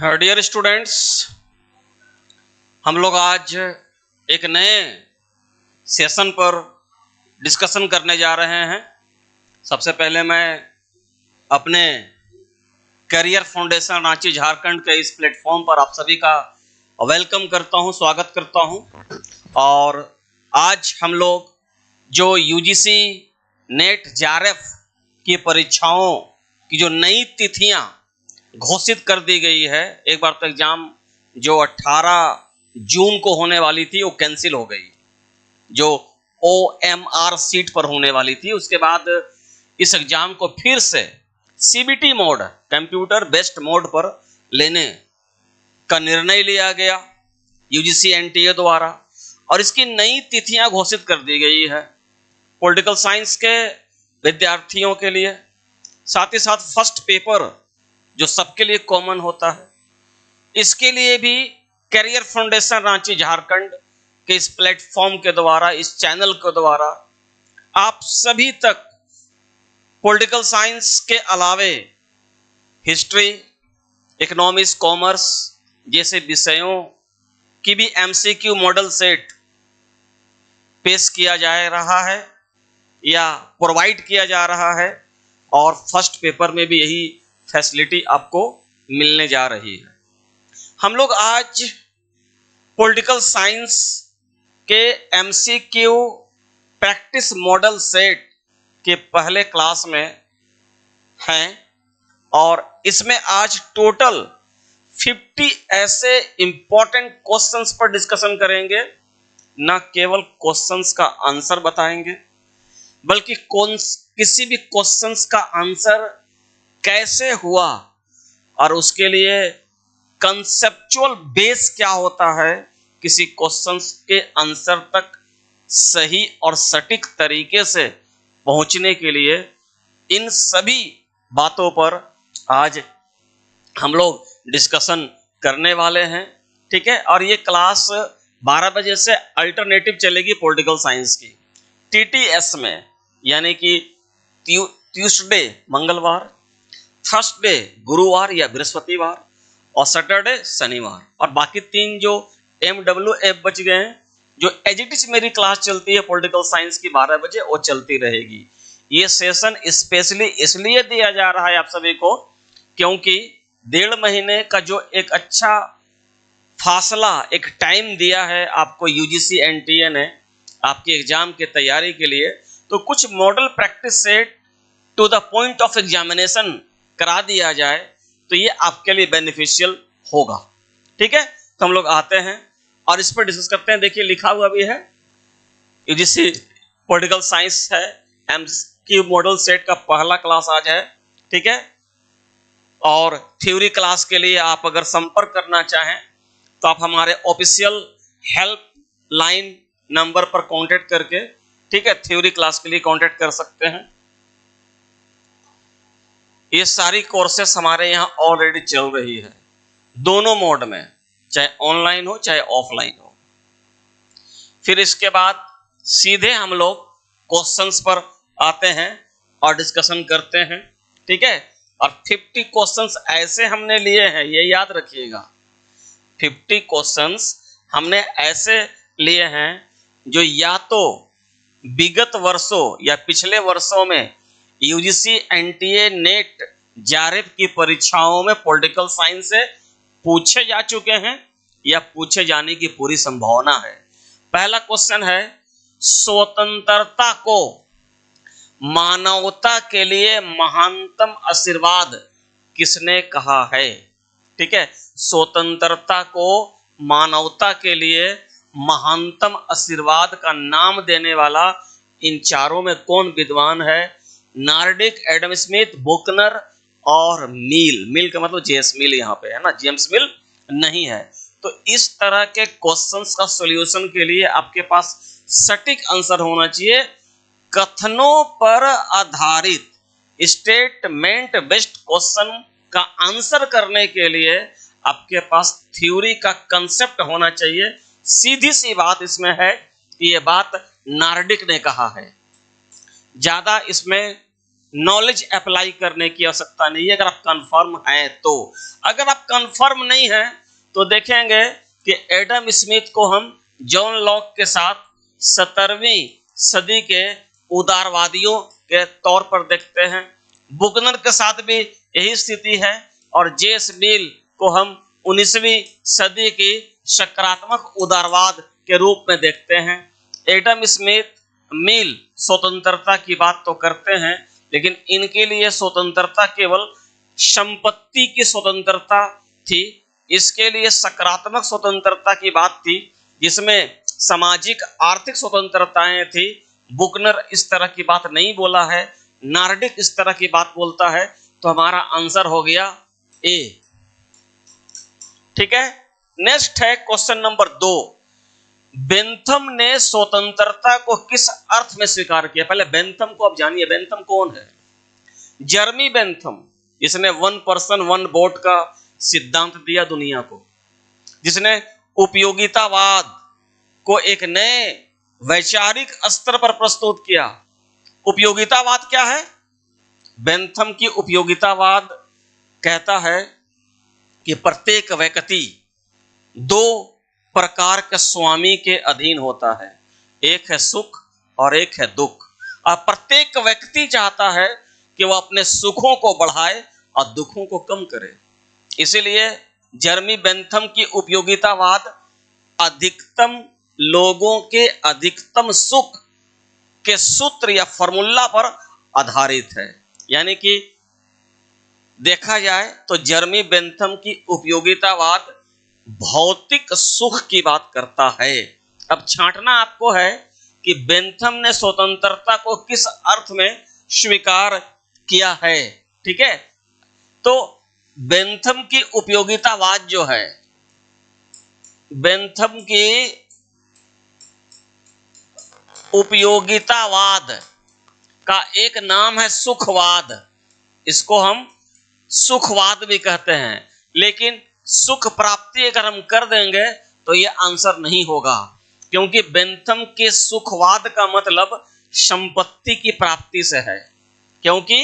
Dear students, हम लोग आज एक नए सेशन पर डिस्कशन करने जा रहे हैं। सबसे पहले मैं अपने करियर फाउंडेशन रांची झारखंड के इस प्लेटफॉर्म पर आप सभी का वेलकम करता हूं, स्वागत करता हूं। और आज हम लोग जो यूजीसी नेट जेआरएफ की परीक्षाओं की जो नई तिथियां घोषित कर दी गई है, एक बार तो एग्जाम जो 18 जून को होने वाली थी वो कैंसिल हो गई, जो OMR सीट पर होने वाली थी। उसके बाद इस एग्जाम को फिर से CBT mode, computer based mode पर लेने का निर्णय लिया गया यूजीसी NTA द्वारा, और इसकी नई तिथियां घोषित कर दी गई है पॉलिटिकल साइंस के विद्यार्थियों के लिए। साथ ही साथ फर्स्ट पेपर जो सबके लिए कॉमन होता है, इसके लिए भी करियर फाउंडेशन रांची झारखंड के इस प्लेटफॉर्म के द्वारा, इस चैनल के द्वारा आप सभी तक पॉलिटिकल साइंस के अलावे हिस्ट्री, इकोनॉमिक्स, कॉमर्स जैसे विषयों की भी MCQ मॉडल सेट पेश किया जा रहा है या प्रोवाइड किया जा रहा है, और फर्स्ट पेपर में भी यही फैसिलिटी आपको मिलने जा रही है। हम लोग आज पॉलिटिकल साइंस के MCQ प्रैक्टिस मॉडल सेट के पहले क्लास में हैं, और इसमें आज टोटल 50 ऐसे इंपॉर्टेंट क्वेश्चंस पर डिस्कशन करेंगे। न केवल क्वेश्चंस का आंसर बताएंगे, बल्कि किसी भी क्वेश्चंस का आंसर कैसे हुआ और उसके लिए कंसेप्चुअल बेस क्या होता है, किसी क्वेश्चंस के आंसर तक सही और सटीक तरीके से पहुंचने के लिए, इन सभी बातों पर आज हम लोग डिस्कशन करने वाले हैं। ठीक है, और ये क्लास 12 बजे से अल्टरनेटिव चलेगी पॉलिटिकल साइंस की TTS में, यानी कि ट्यूसडे मंगलवार, थर्सडे गुरुवार या बृहस्पतिवार, और सैटरडे शनिवार, और बाकी 3 जो MWF बच गए हैं, जो एजिटिस मेरी क्लास चलती है पॉलिटिकल साइंस की 12 बजे, वो चलती रहेगी। ये सेशन स्पेशली इसलिए दिया जा रहा है आप सभी को, क्योंकि 1.5 महीने का जो एक अच्छा फासला, एक टाइम दिया है आपको यूजीसी NTA ने आपके एग्जाम की तैयारी के लिए, तो कुछ model practice set to the point of examination करा दिया जाए तो ये आपके लिए बेनिफिशियल होगा। ठीक है, तो हम लोग आते हैं और इस पर डिस्कस करते हैं। देखिए, लिखा हुआ भी है यूजीसी पॉलिटिकल साइंस है, MCQ मॉडल सेट का पहला क्लास आज है। ठीक है, और थ्योरी क्लास के लिए आप अगर संपर्क करना चाहें तो आप हमारे ऑफिशियल हेल्प लाइन नंबर पर कांटेक्ट करके, ठीक है, थ्योरी क्लास के लिए कांटेक्ट कर सकते हैं। ये सारी कोर्सेस हमारे यहाँ ऑलरेडी चल रही है, दोनों मोड में, चाहे ऑनलाइन हो चाहे ऑफलाइन हो। फिर इसके बाद सीधे हम लोग क्वेश्चंस पर आते हैं और डिस्कशन करते हैं। ठीक है, और 50 क्वेश्चंस ऐसे हमने लिए हैं, ये याद रखिएगा, 50 क्वेश्चंस हमने ऐसे लिए हैं जो या तो विगत वर्षों या पिछले वर्षों में यूजीसी NTA नेट जेआरएफ की परीक्षाओं में पॉलिटिकल साइंस से पूछे जा चुके हैं या पूछे जाने की पूरी संभावना है। पहला क्वेश्चन है, स्वतंत्रता को मानवता के लिए महानतम आशीर्वाद किसने कहा है? ठीक है, स्वतंत्रता को मानवता के लिए महानतम आशीर्वाद का नाम देने वाला इन चारों में कौन विद्वान है? नार्डिक, एडम स्मिथ, बुकनर और मिल। मिल का मतलब जेम्स मिल यहाँ पे है ना, जेम्स मिल नहीं है। तो इस तरह के क्वेश्चंस का सॉल्यूशन के लिए आपके पास सटीक आंसर होना चाहिए। कथनों पर आधारित स्टेटमेंट बेस्ड क्वेश्चन का आंसर करने के लिए आपके पास थ्योरी का कंसेप्ट होना चाहिए। सीधी सी बात इसमें है कि ये बात नार्डिक ने कहा है, ज्यादा इसमें नॉलेज अप्लाई करने की आवश्यकता नहीं है अगर आप कंफर्म हैं तो। अगर आप कंफर्म नहीं हैं तो देखेंगे कि एडम स्मिथ को हम जॉन लॉक के साथ 17वीं सदी के उदारवादियों के तौर पर देखते हैं। बुकनर के साथ भी यही स्थिति है और जेस मिल को हम 19वीं सदी की सकारात्मक उदारवाद के रूप में देखते हैं। एडम स्मिथ, मिल स्वतंत्रता की बात तो करते हैं, लेकिन इनके लिए स्वतंत्रता केवल संपत्ति की स्वतंत्रता थी। इसके लिए सकारात्मक स्वतंत्रता की बात थी जिसमें सामाजिक आर्थिक स्वतंत्रताएं थी। बुकनर इस तरह की बात नहीं बोला है, नार्डिक इस तरह की बात बोलता है। तो हमारा आंसर हो गया ए। ठीक है, नेक्स्ट है क्वेश्चन नंबर 2। बेंथम ने स्वतंत्रता को किस अर्थ में स्वीकार किया? पहले बेंथम को आप जानिए, बेंथम कौन है? जर्मी बेंथम, जिसने 1 पर्सन 1 वोट का सिद्धांत दिया दुनिया को, जिसने उपयोगितावाद को एक नए वैचारिक स्तर पर प्रस्तुत किया। उपयोगितावाद क्या है? बेंथम की उपयोगितावाद कहता है कि प्रत्येक व्यक्ति 2 प्रकार के स्वामी के अधीन होता है, एक है सुख और एक है दुख। और प्रत्येक व्यक्ति चाहता है कि वह अपने सुखों को बढ़ाए और दुखों को कम करे। इसीलिए जर्मी बेंथम की उपयोगितावाद अधिकतम लोगों के अधिकतम सुख के सूत्र या फॉर्मूला पर आधारित है। यानी कि देखा जाए तो जर्मी बेंथम की उपयोगितावाद भौतिक सुख की बात करता है। अब छांटना आपको है कि बेंथम ने स्वतंत्रता को किस अर्थ में स्वीकार किया है। ठीक है, तो बेंथम की उपयोगितावाद जो है, बेंथम की उपयोगितावाद का एक नाम है सुखवाद। इसको हम सुखवाद भी कहते हैं, लेकिन सुख प्राप्ति अगर हम कर देंगे तो यह आंसर नहीं होगा, क्योंकि बेंथम के सुखवाद का मतलब संपत्ति की प्राप्ति से है। क्योंकि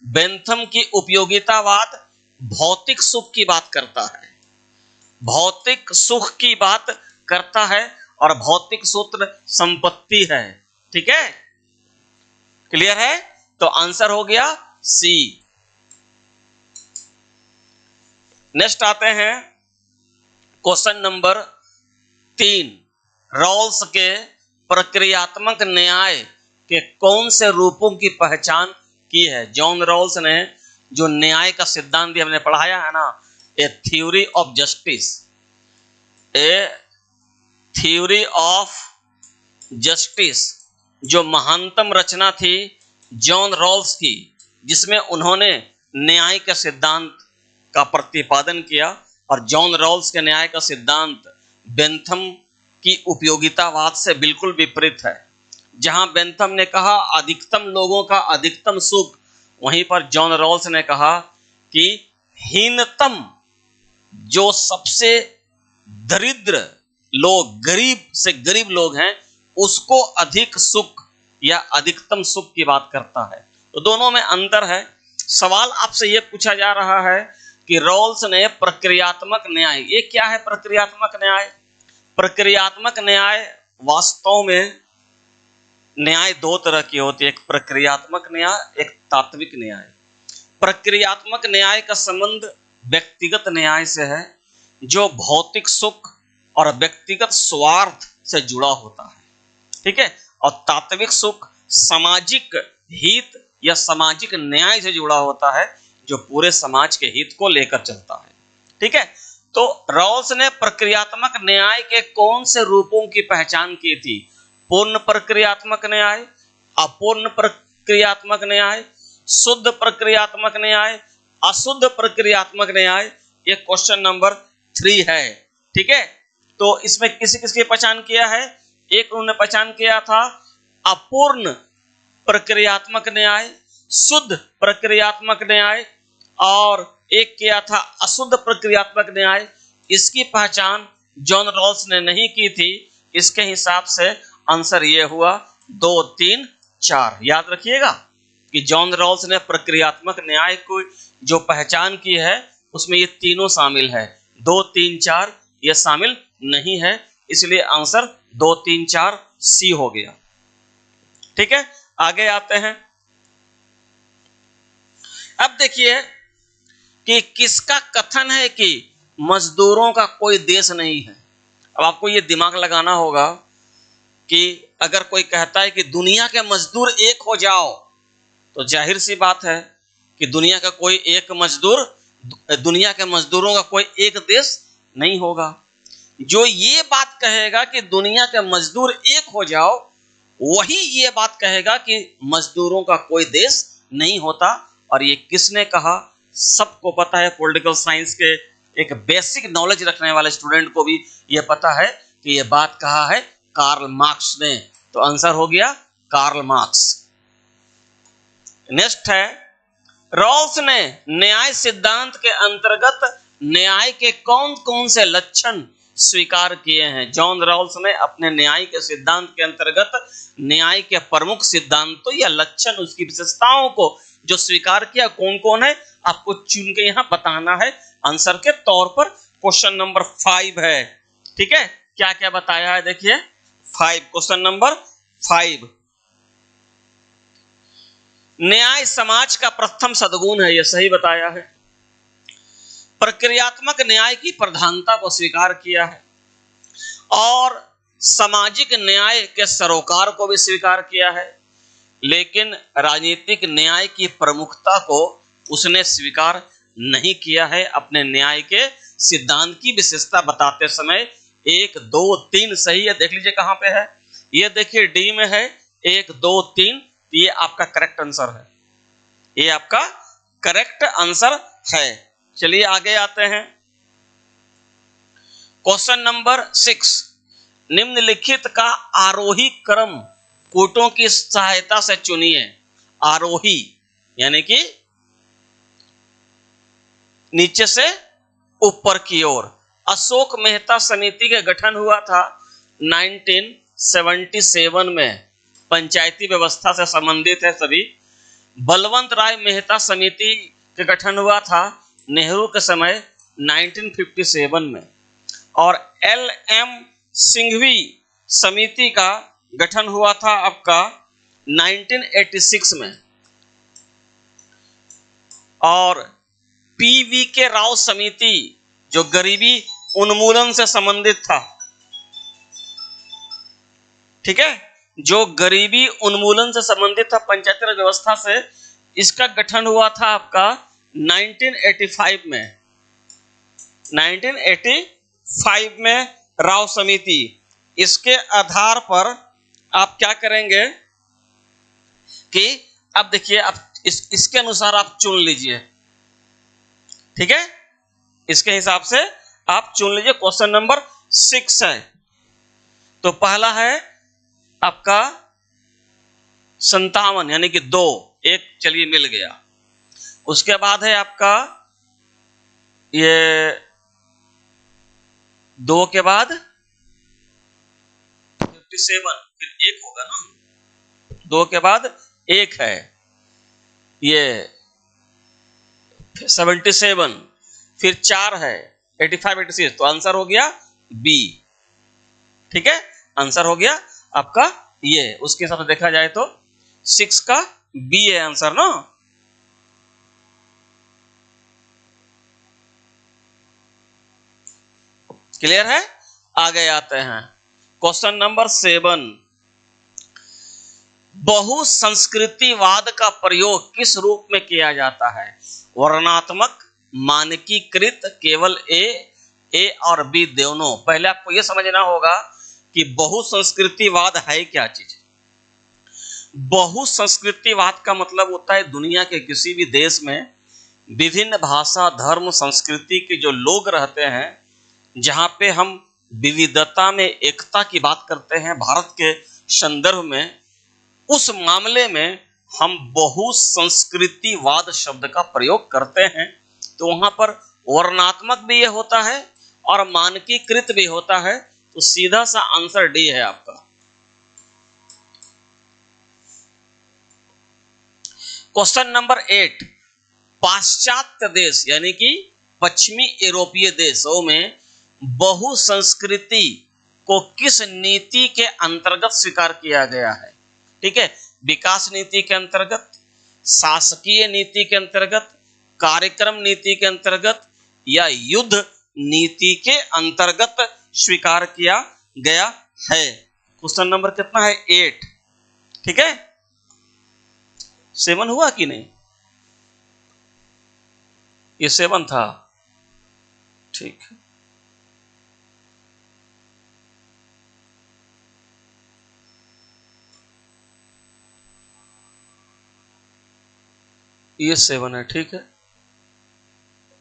बेंथम की उपयोगितावाद भौतिक सुख की बात करता है, भौतिक सुख की बात करता है और भौतिक सूत्र संपत्ति है। ठीक है, क्लियर है? तो आंसर हो गया सी। नेक्स्ट आते हैं क्वेश्चन नंबर 3। रॉल्स के प्रक्रियात्मक न्याय के कौन से रूपों की पहचान की है? जॉन रॉल्स ने जो न्याय का सिद्धांत दिया, हमने पढ़ाया है ना, ए theory of justice, A theory of justice, जो महानतम रचना थी जॉन रॉल्स की, जिसमें उन्होंने न्याय के सिद्धांत का प्रतिपादन किया। और जॉन रॉल्स के न्याय का सिद्धांत बेंथम की उपयोगितावाद से बिल्कुल विपरीत है। जहां बेंथम ने कहा अधिकतम लोगों का अधिकतम सुख, वहीं पर जॉन रॉल्स ने कहा कि हीनतम, जो सबसे दरिद्र लोग, गरीब से गरीब लोग हैं, उसको अधिक सुख या अधिकतम सुख की बात करता है। तो दोनों में अंतर है। सवाल आपसे यह पूछा जा रहा है कि रॉल्स ने प्रक्रियात्मक न्याय, ये क्या है प्रक्रियात्मक न्याय? प्रक्रियात्मक न्याय वास्तव में न्याय 2 तरह की होती है, एक प्रक्रियात्मक न्याय, एक तात्विक न्याय। प्रक्रियात्मक न्याय का संबंध व्यक्तिगत न्याय से है, जो भौतिक सुख और व्यक्तिगत स्वार्थ से जुड़ा होता है। ठीक है, और तात्विक सुख सामाजिक हित या सामाजिक न्याय से जुड़ा होता है, जो पूरे समाज के हित को लेकर चलता है। ठीक है, तो रॉल्स ने प्रक्रियात्मक न्याय के कौन से रूपों की पहचान की थी? पूर्ण प्रक्रियात्मक न्याय, अपूर्ण प्रक्रियात्मक न्याय, शुद्ध प्रक्रियात्मक न्याय, अशुद्ध प्रक्रियात्मक न्याय। ये क्वेश्चन नंबर 3 है। ठीक है, तो इसमें किसी किसकी पहचान किया है? एक उन्होंने पहचान किया था अपूर्ण प्रक्रियात्मक न्याय, शुद्ध प्रक्रियात्मक न्याय, और एक किया था अशुद्ध प्रक्रियात्मक न्याय। इसकी पहचान जॉन रॉल्स ने नहीं की थी। इसके हिसाब से आंसर ये हुआ 2, 3, 4। याद रखिएगा। कि जॉन रॉल्स ने प्रक्रियात्मक न्याय को जो पहचान की है उसमें ये तीनों शामिल है, 2, 3, 4 ये शामिल नहीं है, इसलिए आंसर 2, 3, 4 सी हो गया। ठीक है, आगे आते हैं। अब देखिए कि किसका कथन है कि मजदूरों का कोई देश नहीं है। अब आपको ये दिमाग लगाना होगा कि अगर कोई कहता है कि दुनिया के मजदूर एक हो जाओ, तो जाहिर सी बात है कि दुनिया का कोई एक मजदूर, दुनिया के मजदूरों का कोई एक देश नहीं होगा। जो ये बात कहेगा कि दुनिया के मजदूर एक हो जाओ, वही ये बात कहेगा कि मजदूरों का कोई देश नहीं होता। और ये किसने कहा? सबको पता है, पॉलिटिकल साइंस के एक बेसिक नॉलेज रखने वाले स्टूडेंट को भी ये पता है कि ये बात कहा है कार्ल मार्क्स ने। तो आंसर हो गया कार्ल मार्क्स। नेक्स्ट है, रॉल्स ने न्याय सिद्धांत के अंतर्गत न्याय के कौन कौन से लक्षण स्वीकार किए हैं? जॉन रॉल्स ने अपने न्याय के सिद्धांत के अंतर्गत न्याय के प्रमुख सिद्धांतों या लक्षण, उसकी विशेषताओं को जो स्वीकार किया, कौन कौन है आपको चुन के यहां बताना है आंसर के तौर पर। क्वेश्चन नंबर 5 है। ठीक है, क्या क्या बताया है देखिए 5, क्वेश्चन नंबर 5। न्याय समाज का प्रथम सद्गुण है, यह सही बताया है। प्रक्रियात्मक न्याय की प्रधानता को स्वीकार किया है और सामाजिक न्याय के सरोकार को भी स्वीकार किया है, लेकिन राजनीतिक न्याय की प्रमुखता को उसने स्वीकार नहीं किया है। अपने न्याय के सिद्धांत की विशेषता बताते समय 1, 2, 3 सही है। देख लीजिए कहां पे है, ये देखिए डी में है 1, 2, 3, ये आपका करेक्ट आंसर है, ये आपका करेक्ट आंसर है। चलिए आगे आते हैं। क्वेश्चन नंबर 6, निम्नलिखित का आरोही क्रम कोटों की सहायता से चुनिए। आरोही यानी कि नीचे से ऊपर की ओर। अशोक मेहता समिति का गठन हुआ था 1977 में, पंचायती व्यवस्था से संबंधित है सभी। बलवंत राय मेहता समिति का गठन हुआ था नेहरू के समय 1957 में, और LM सिंघवी समिति का गठन हुआ था आपका 1986 में, और PVK राव समिति जो गरीबी उन्मूलन से संबंधित था, ठीक है, जो गरीबी उन्मूलन से संबंधित था पंचायती राज व्यवस्था से, इसका गठन हुआ था आपका 1985 में। 1985 में राव समिति। इसके आधार पर आप क्या करेंगे कि अब देखिए, आप इसके अनुसार आप चुन लीजिए। ठीक है, इसके हिसाब से आप चुन लीजिए। क्वेश्चन नंबर 6 है। तो पहला है आपका 57 यानी कि 2, 1 चलिए मिल गया। उसके बाद है आपका ये 2 के बाद 57, फिर 1 होगा ना, 2 के बाद 1 है, ये 77, फिर 4 है 85, 86, तो आंसर हो गया बी। ठीक है, आंसर हो गया आपका ये। उसके हिसाब से देखा जाए तो 6 का बी है आंसर ना। क्लियर है? आगे आते हैं। क्वेश्चन नंबर 7, बहुसंस्कृतिवाद का प्रयोग किस रूप में किया जाता है? वर्णनात्मक, मानकीकृत, केवल ए और बी दोनों। पहले आपको यह समझना होगा कि बहुसंस्कृतिवाद है क्या चीज। बहुसंस्कृतिवाद का मतलब होता है दुनिया के किसी भी देश में विभिन्न भाषा, धर्म, संस्कृति के जो लोग रहते हैं, जहां पे हम विविधता में एकता की बात करते हैं भारत के संदर्भ में, उस मामले में हम बहुसंस्कृतिवाद शब्द का प्रयोग करते हैं। तो वहां पर वर्णनात्मक भी ये होता है और मानकीकृत भी होता है। तो सीधा सा आंसर डी है आपका। क्वेश्चन नंबर 8, पाश्चात्य देश यानी कि पश्चिमी यूरोपीय देशों में बहुसंस्कृति को किस नीति के अंतर्गत स्वीकार किया गया है? ठीक है, विकास नीति के अंतर्गत, शासकीय नीति के अंतर्गत, कार्यक्रम नीति के अंतर्गत या युद्ध नीति के अंतर्गत स्वीकार किया गया है? क्वेश्चन नंबर कितना है? 8। ठीक है, 7 हुआ कि नहीं? ये 7 था। ठीक है, ये 7 है। ठीक है,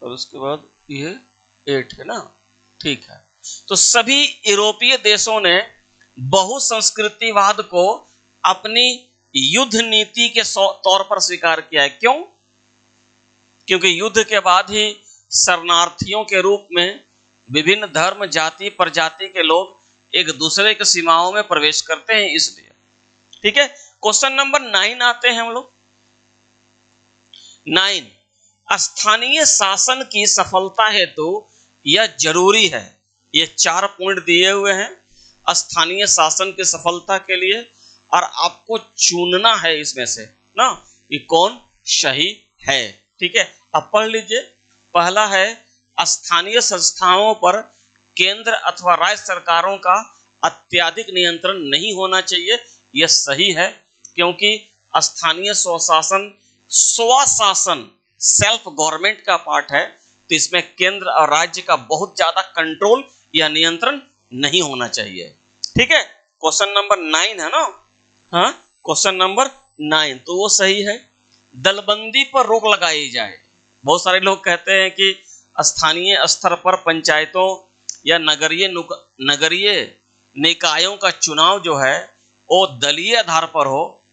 और उसके बाद ये 8 है ना? ठीक है, तो सभी यूरोपीय देशों ने बहुसंस्कृतिवाद को अपनी युद्ध नीति के तौर पर स्वीकार किया है। क्यों? क्योंकि युद्ध के बाद ही शरणार्थियों के रूप में विभिन्न धर्म, जाति, प्रजाति के लोग एक दूसरे की सीमाओं में प्रवेश करते हैं, इसलिए। ठीक है, क्वेश्चन नंबर 9 आते हैं हम लोग। 9, स्थानीय शासन की सफलता हेतु यह जरूरी है। ये 4 पॉइंट दिए हुए हैं स्थानीय शासन की सफलता के लिए, और आपको चुनना है इसमें से ना कि कौन सही है। ठीक है, अब पढ़ लीजिए। पहला है, स्थानीय संस्थाओं पर केंद्र अथवा राज्य सरकारों का अत्यधिक नियंत्रण नहीं होना चाहिए। यह सही है, क्योंकि स्थानीय स्वशासन स्वशासन सेल्फ गवर्नमेंट का पार्ट है, तो इसमें केंद्र और राज्य का बहुत ज्यादा कंट्रोल या नियंत्रण नहीं होना चाहिए। ठीक है, क्वेश्चन नंबर 9 है ना? हाँ, क्वेश्चन नंबर 9 तो वो सही है। दलबंदी पर रोक लगाई जाए। बहुत सारे लोग कहते हैं कि स्थानीय स्तर पर पंचायतों या नगरीय निकायों का चुनाव जो है वो दलीय आधार पर हो,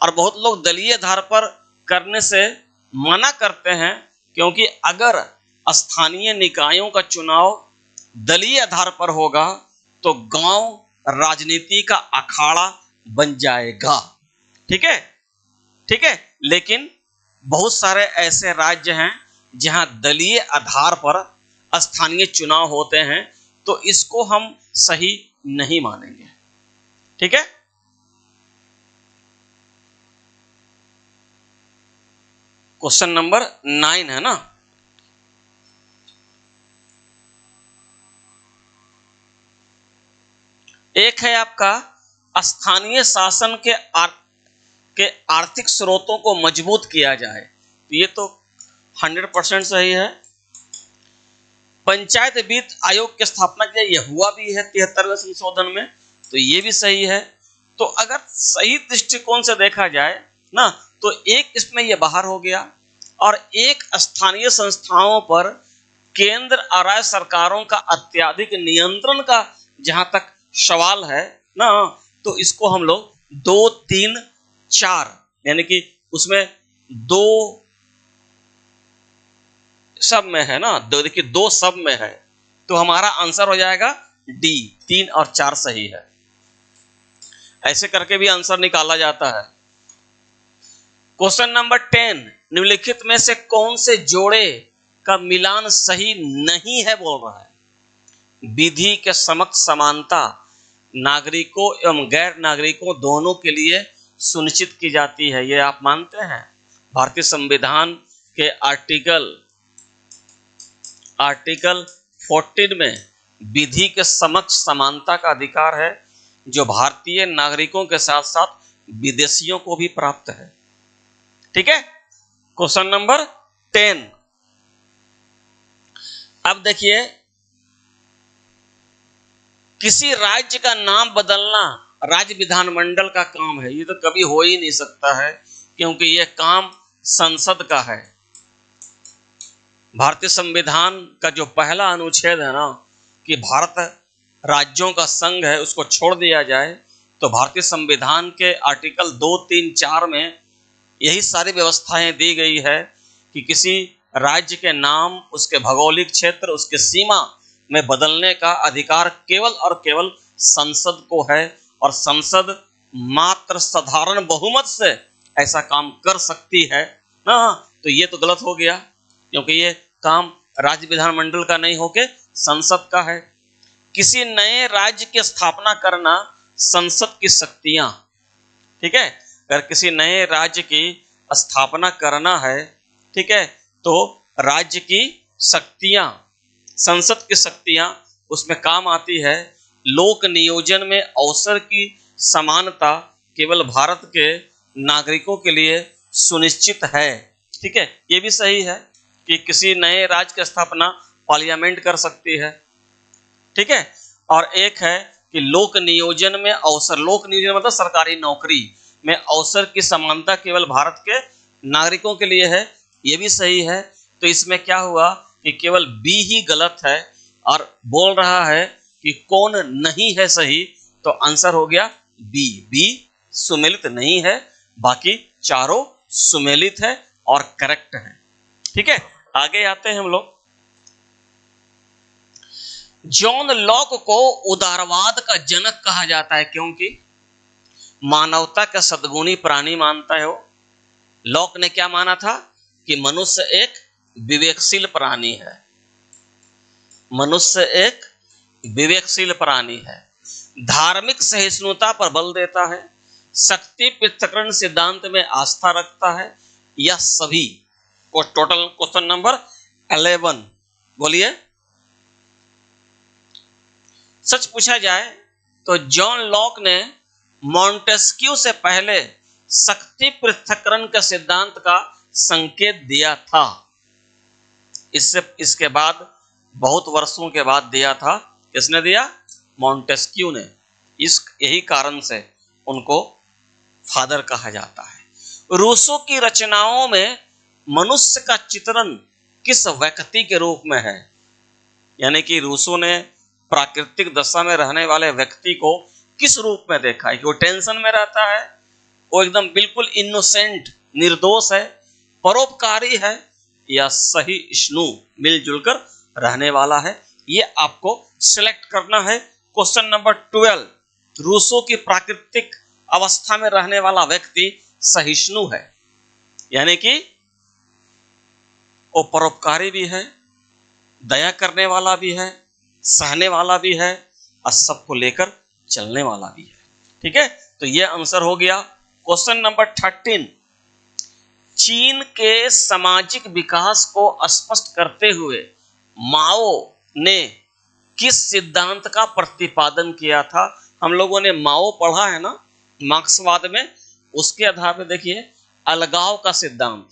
और बहुत लोग दलीय आधार पर करने से मना करते हैं, क्योंकि अगर स्थानीय निकायों का चुनाव दलीय आधार पर होगा तो गांव राजनीति का अखाड़ा बन जाएगा। ठीक है, ठीक है, लेकिन बहुत सारे ऐसे राज्य हैं जहां दलीय आधार पर स्थानीय चुनाव होते हैं, तो इसको हम सही नहीं मानेंगे। ठीक है, क्वेश्चन नंबर 9 है ना? एक है आपका, स्थानीय शासन के आर्थिक स्रोतों को मजबूत किया जाए। तो ये तो 100% सही है। पंचायत वित्त आयोग की स्थापना की, यह हुआ भी है 73वें संशोधन में, तो ये भी सही है। तो अगर सही दृष्टिकोण से देखा जाए ना, तो एक इसमें यह बाहर हो गया, और एक स्थानीय संस्थाओं पर केंद्र और राज्य सरकारों का अत्यधिक नियंत्रण का जहां तक सवाल है ना, तो इसको हम लोग 2, 3, 4 यानी कि उसमें 2 सब में है ना, देखिए 2 सब में है, तो हमारा आंसर हो जाएगा डी, 3 और 4 सही है। ऐसे करके भी आंसर निकाला जाता है। क्वेश्चन नंबर 10, निम्नलिखित में से कौन से जोड़े का मिलान सही नहीं है बोल रहा है? विधि के समक्ष समानता नागरिकों एवं गैर नागरिकों दोनों के लिए सुनिश्चित की जाती है, ये आप मानते हैं? भारतीय संविधान के आर्टिकल 14 में विधि के समक्ष समानता का अधिकार है, जो भारतीय नागरिकों के साथ साथ विदेशियों को भी प्राप्त है। ठीक है, क्वेश्चन नंबर 10। अब देखिए, किसी राज्य का नाम बदलना राज्य विधानमंडल का काम है, ये तो कभी हो ही नहीं सकता है, क्योंकि यह काम संसद का है। भारतीय संविधान का जो पहला अनुच्छेद है ना कि भारत राज्यों का संघ है, उसको छोड़ दिया जाए, तो भारतीय संविधान के आर्टिकल 2, 3, 4 में यही सारी व्यवस्थाएं दी गई है कि किसी राज्य के नाम, उसके भौगोलिक क्षेत्र, उसके सीमा में बदलने का अधिकार केवल और केवल संसद को है, और संसद मात्र साधारण बहुमत से ऐसा काम कर सकती है ना, तो ये तो गलत हो गया, क्योंकि ये काम राज्य विधानमंडल का नहीं होके संसद का है। किसी नए राज्य की स्थापना करना संसद की शक्तियां, ठीक है, अगर किसी नए राज्य की स्थापना करना है, ठीक है, तो राज्य की शक्तियां, संसद की शक्तियां उसमें काम आती है। लोक नियोजन में अवसर की समानता केवल भारत के नागरिकों के लिए सुनिश्चित है, ठीक है, ये भी सही है कि किसी नए राज्य की स्थापना पार्लियामेंट कर सकती है, ठीक है। और एक है कि लोक नियोजन में अवसर, लोक नियोजन मतलब सरकारी नौकरी में अवसर की समानता केवल भारत के नागरिकों के लिए है, ये भी सही है। तो इसमें क्या हुआ कि केवल बी ही गलत है और बोल रहा है कि कौन नहीं है सही, तो आंसर हो गया बी। बी सुमेलित नहीं है, बाकी चारों सुमेलित है और करेक्ट है, ठीक है। आगे आते हैं हम लोग। जॉन लॉक को उदारवाद का जनक कहा जाता है, क्योंकि मानवता का सद्गुणी प्राणी मानता है वो। लॉक ने क्या माना था कि मनुष्य एक विवेकशील प्राणी है, मनुष्य एक विवेकशील प्राणी है, धार्मिक सहिष्णुता पर बल देता है, शक्ति पृथक्करण सिद्धांत में आस्था रखता है, यह सभी को टोटल क्वेश्चन नंबर 11 बोलिए। सच पूछा जाए तो जॉन लॉक ने मॉन्टेस्क्यू से पहले शक्ति पृथक्करण के सिद्धांत का संकेत दिया था। इसके बाद बहुत वर्षों के बाद दिया था। किसने दिया? मॉन्टेस्क्यू ने। यही कारण से उनको फादर कहा जाता है। रूसो की रचनाओं में मनुष्य का चित्रण किस व्यक्ति के रूप में है? यानी कि रूसो ने प्राकृतिक दशा में रहने वाले व्यक्ति को किस रूप में देखा है? कि वो टेंशन में रहता है, वो एकदम बिल्कुल इनोसेंट निर्दोष है, परोपकारी है, या सहिष्णु मिलजुल कर रहने वाला है? ये आपको सिलेक्ट करना है। क्वेश्चन नंबर 12, रूसो की प्राकृतिक अवस्था में रहने वाला व्यक्ति सहिष्णु है, यानी कि वो परोपकारी भी है, दया करने वाला भी है, सहने वाला भी है और सबको लेकर चलने वाला भी है, ठीक है। तो ये आंसर हो गया। क्वेश्चन नंबर 13, चीन के सामाजिक विकास को स्पष्ट करते हुए माओ ने किस सिद्धांत का प्रतिपादन किया था? हम लोगों ने माओ पढ़ा है ना मार्क्सवाद में, उसके आधार पर देखिए, अलगाव का सिद्धांत,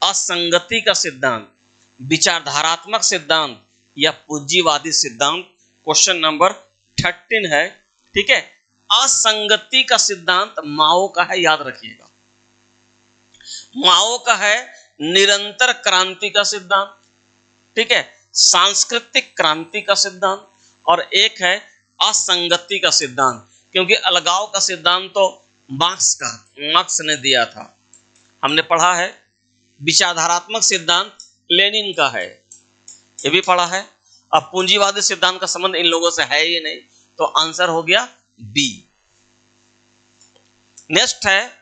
असंगति का सिद्धांत, विचारधारात्मक सिद्धांत या पूंजीवादी सिद्धांत। क्वेश्चन नंबर 13 है, ठीक है। असंगति का सिद्धांत माओ का है, याद रखिएगा। माओ का है निरंतर क्रांति का सिद्धांत, ठीक है, सांस्कृतिक क्रांति का सिद्धांत, और एक है असंगति का सिद्धांत। क्योंकि अलगाव का सिद्धांत तो मार्क्स ने दिया था, हमने पढ़ा है। विचारधारात्मक सिद्धांत लेनिन का है, ये भी पढ़ा है। अब पूंजीवादी सिद्धांत का संबंध इन लोगों से है ही नहीं, तो आंसर हो गया बी। नेक्स्ट है,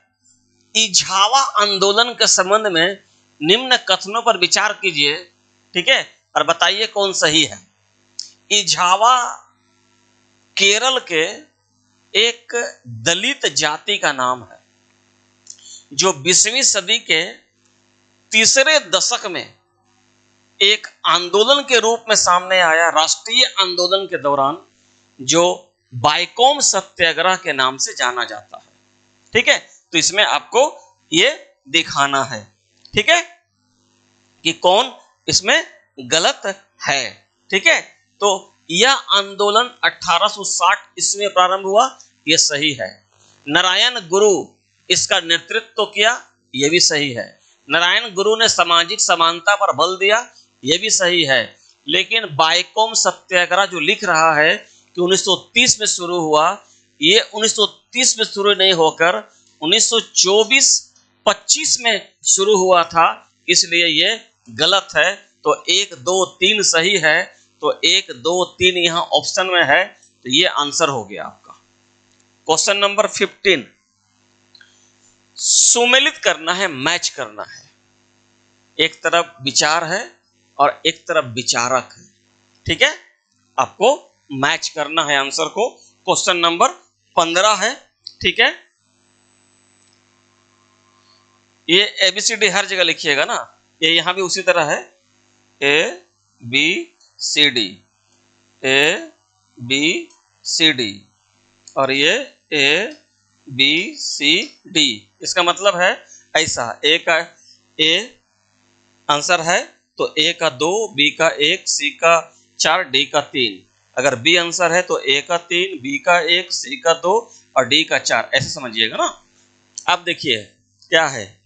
इजावा आंदोलन के संबंध में निम्न कथनों पर विचार कीजिए, ठीक है, और बताइए कौन सही है। इजावा केरल के एक दलित जाति का नाम है, जो 20वीं सदी के तीसरे दशक में एक आंदोलन के रूप में सामने आया, राष्ट्रीय आंदोलन के दौरान, जो बाइकोम सत्याग्रह के नाम से जाना जाता है, ठीक है। तो इसमें आपको ये दिखाना है, ठीक है, कि कौन इसमें गलत है, ठीक है। तो यह आंदोलन 1860 ईस्वी में प्रारंभ हुआ, यह सही है। नारायण गुरु इसका नेतृत्व किया, यह भी सही है। नारायण गुरु ने सामाजिक समानता पर बल दिया, यह भी सही है। लेकिन बाइकोम सत्याग्रह जो लिख रहा है कि 1930 में शुरू हुआ, ये 1930 में शुरू नहीं होकर 1924-25 में शुरू हुआ था, इसलिए ये गलत है। तो 1, 2, 3 सही है, तो 1, 2, 3 यहाँ ऑप्शन में है, तो ये आंसर हो गया आपका। क्वेश्चन नंबर 15, सुमेलित करना है, मैच करना है। एक तरफ विचार है और एक तरफ विचारक है, ठीक है। आपको मैच करना है आंसर को। क्वेश्चन नंबर 15 है, ठीक है। ये ABCD हर जगह लिखिएगा ना, ये यहां भी उसी तरह है, ABCD ABCD और ये ABCD। इसका मतलब है ऐसा, ए का ए आंसर है तो ए का 2, बी का 1, सी का 4, डी का 3। अगर बी आंसर है तो ए का 3, बी का 1, सी का 2 और डी का 4, ऐसे समझिएगा ना। अब देखिए क्या है,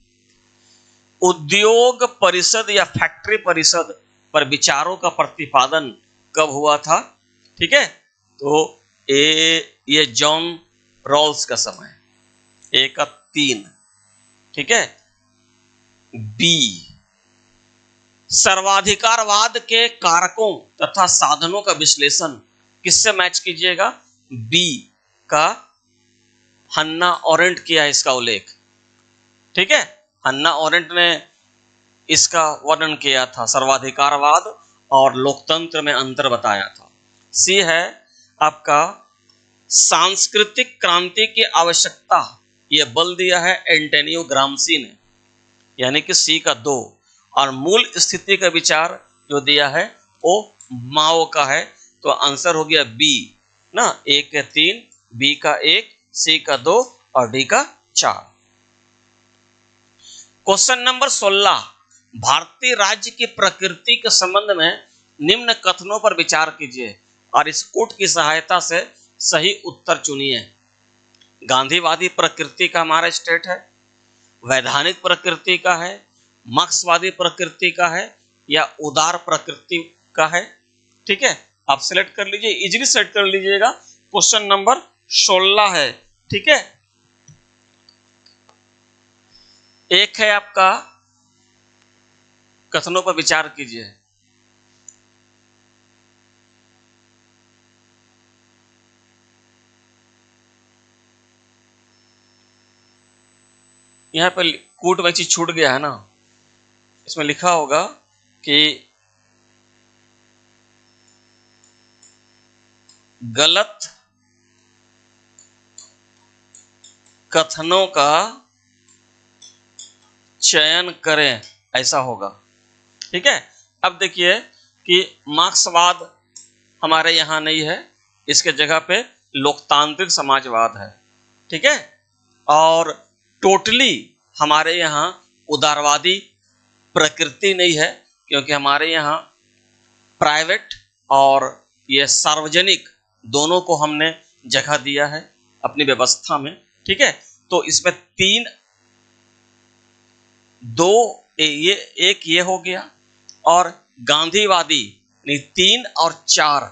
उद्योग परिषद या फैक्ट्री परिषद पर विचारों का प्रतिपादन कब हुआ था, ठीक है। तो ये जॉन रॉल्स का समय, ए का 3, ठीक है। बी, सर्वाधिकारवाद के कारकों तथा साधनों का विश्लेषण किससे मैच कीजिएगा, बी का हन्ना ओरेंट किया है इसका उल्लेख, ठीक है। हन्ना ओरेंट ने इसका वर्णन किया था, सर्वाधिकारवाद और लोकतंत्र में अंतर बताया था। सी है आपका सांस्कृतिक क्रांति की आवश्यकता, यह बल दिया है एंटोनियो ग्राम्सी ने, यानी कि सी का 2। और मूल स्थिति का विचार जो दिया है वो माओ का है, तो आंसर हो गया बी ना, ए का 3, बी का 1, सी का 2 और डी का 4। क्वेश्चन नंबर 16, भारतीय राज्य की प्रकृति के संबंध में निम्न कथनों पर विचार कीजिए और इस कोट की सहायता से सही उत्तर चुनिए। गांधीवादी प्रकृति का हमारा स्टेट है, वैधानिक प्रकृति का है, मार्क्सवादी प्रकृति का है या उदार प्रकृति का है, ठीक है। आप सिलेक्ट कर लीजिए, इजीली सेलेक्ट कर लीजिएगा। क्वेश्चन नंबर 16 है, ठीक है। एक है आपका कथनों पर विचार कीजिए। यहां पर कूट में चीज छूट गया है ना, इसमें लिखा होगा कि गलत कथनों का चयन करें, ऐसा होगा, ठीक है। अब देखिए कि मार्क्सवाद हमारे यहां नहीं है, इसके जगह पे लोकतांत्रिक समाजवाद है, ठीक है। और टोटली हमारे यहां उदारवादी प्रकृति नहीं है, क्योंकि हमारे यहां प्राइवेट और ये सार्वजनिक दोनों को हमने जगह दिया है अपनी व्यवस्था में, ठीक है। तो इसमें 3, 2 ये एक ये हो गया, और गांधीवादी 3 और 4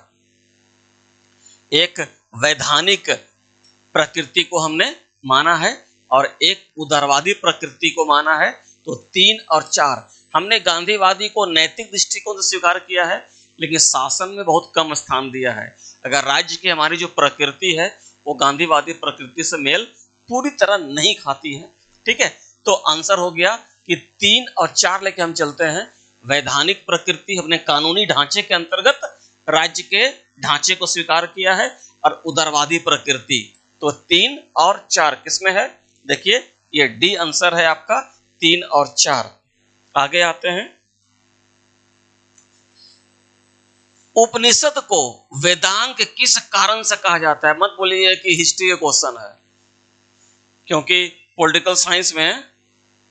एक वैधानिक प्रकृति को हमने माना है और एक उदारवादी प्रकृति को माना है। तो 3 और 4 हमने गांधीवादी को नैतिक दृष्टिकोण से स्वीकार किया है, लेकिन शासन में बहुत कम स्थान दिया है। अगर राज्य की हमारी जो प्रकृति है वो गांधीवादी प्रकृति से मेल पूरी तरह नहीं खाती है, ठीक है। तो आंसर हो गया कि 3 और 4 लेके हम चलते हैं। वैधानिक प्रकृति अपने कानूनी ढांचे के अंतर्गत राज्य के ढांचे को स्वीकार किया है, और उदारवादी प्रकृति तो 3 और 4 किसमें है, देखिए ये डी आंसर है आपका, 3 और 4। आगे आते हैं, उपनिषद को वेदांग किस कारण से कहा जाता है। मत बोलिए कि हिस्ट्री का क्वेश्चन है, क्योंकि पॉलिटिकल साइंस में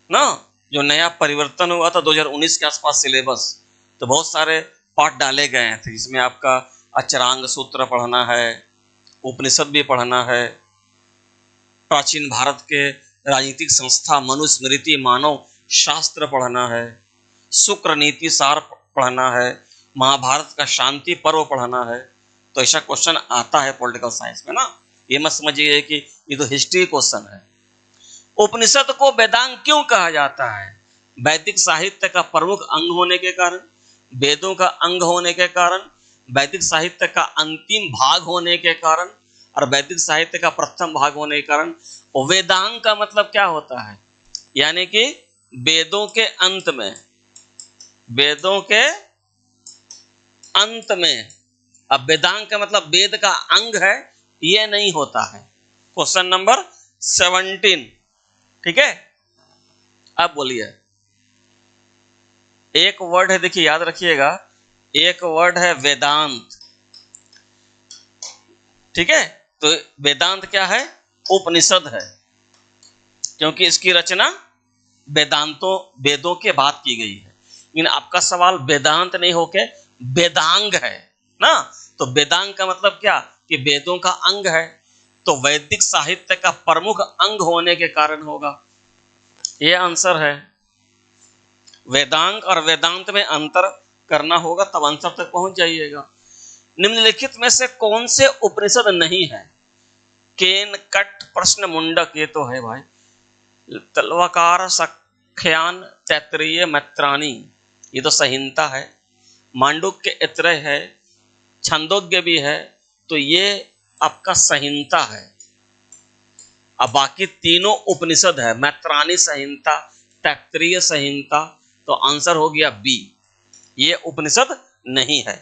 ना जो नया परिवर्तन हुआ था 2019 के आसपास सिलेबस, तो बहुत सारे पाठ डाले गए थे, जिसमें आपका अचरांग सूत्र पढ़ना है, उपनिषद भी पढ़ना है, प्राचीन भारत के राजनीतिक संस्था मनुस्मृति मानव शास्त्र पढ़ना है, शुक्र नीति सार पढ़ना है, महाभारत का शांति पर्व पढ़ना है। तो ऐसा क्वेश्चन आता है पॉलिटिकल साइंस में ना, ये मत समझिए कि ये तो हिस्ट्री क्वेश्चन है। उपनिषद को वेदांग क्यों कहा जाता है, वैदिक साहित्य का प्रमुख अंग होने के कारण, वेदों का अंग होने के कारण, वैदिक साहित्य का अंतिम भाग होने के कारण, और वैदिक साहित्य का प्रथम भाग होने के कारण वेदांग का मतलब क्या होता है, यानी कि वेदों के अंत में, वेदों के अंत में। अब वेदांग का मतलब वेद का अंग है, यह नहीं होता है। क्वेश्चन नंबर 17, ठीक है। अब बोलिए, एक वर्ड है, देखिए याद रखिएगा, एक वर्ड है वेदांत, ठीक है। तो वेदांत क्या है, उपनिषद है, क्योंकि इसकी रचना वेदों के बाद की गई है। लेकिन आपका सवाल वेदांत नहीं होके वेदांग है ना, तो वेदांग का मतलब क्या कि वेदों का अंग है, तो वैदिक साहित्य का प्रमुख अंग होने के कारण होगा। यह आंसर है। वेदांग और वेदांत में अंतर करना होगा, तब आंसर तक पहुंच जाइएगा। निम्नलिखित में से कौन से उपनिषद नहीं है? केन, कट, प्रश्न मुंडक, ये तो है भाई। तलवाकार, सख्यान, तैत्तिरीय, मैत्राणी, ये तो संहिता है। मांडुक्य, ऐतरेय है, छंदोग्य भी है, तो ये आपका संहिता है। अब बाकी तीनों उपनिषद है, मैत्राणी संहिता, तैत्तिरीय संहिता, तो आंसर हो गया बी, ये उपनिषद नहीं है।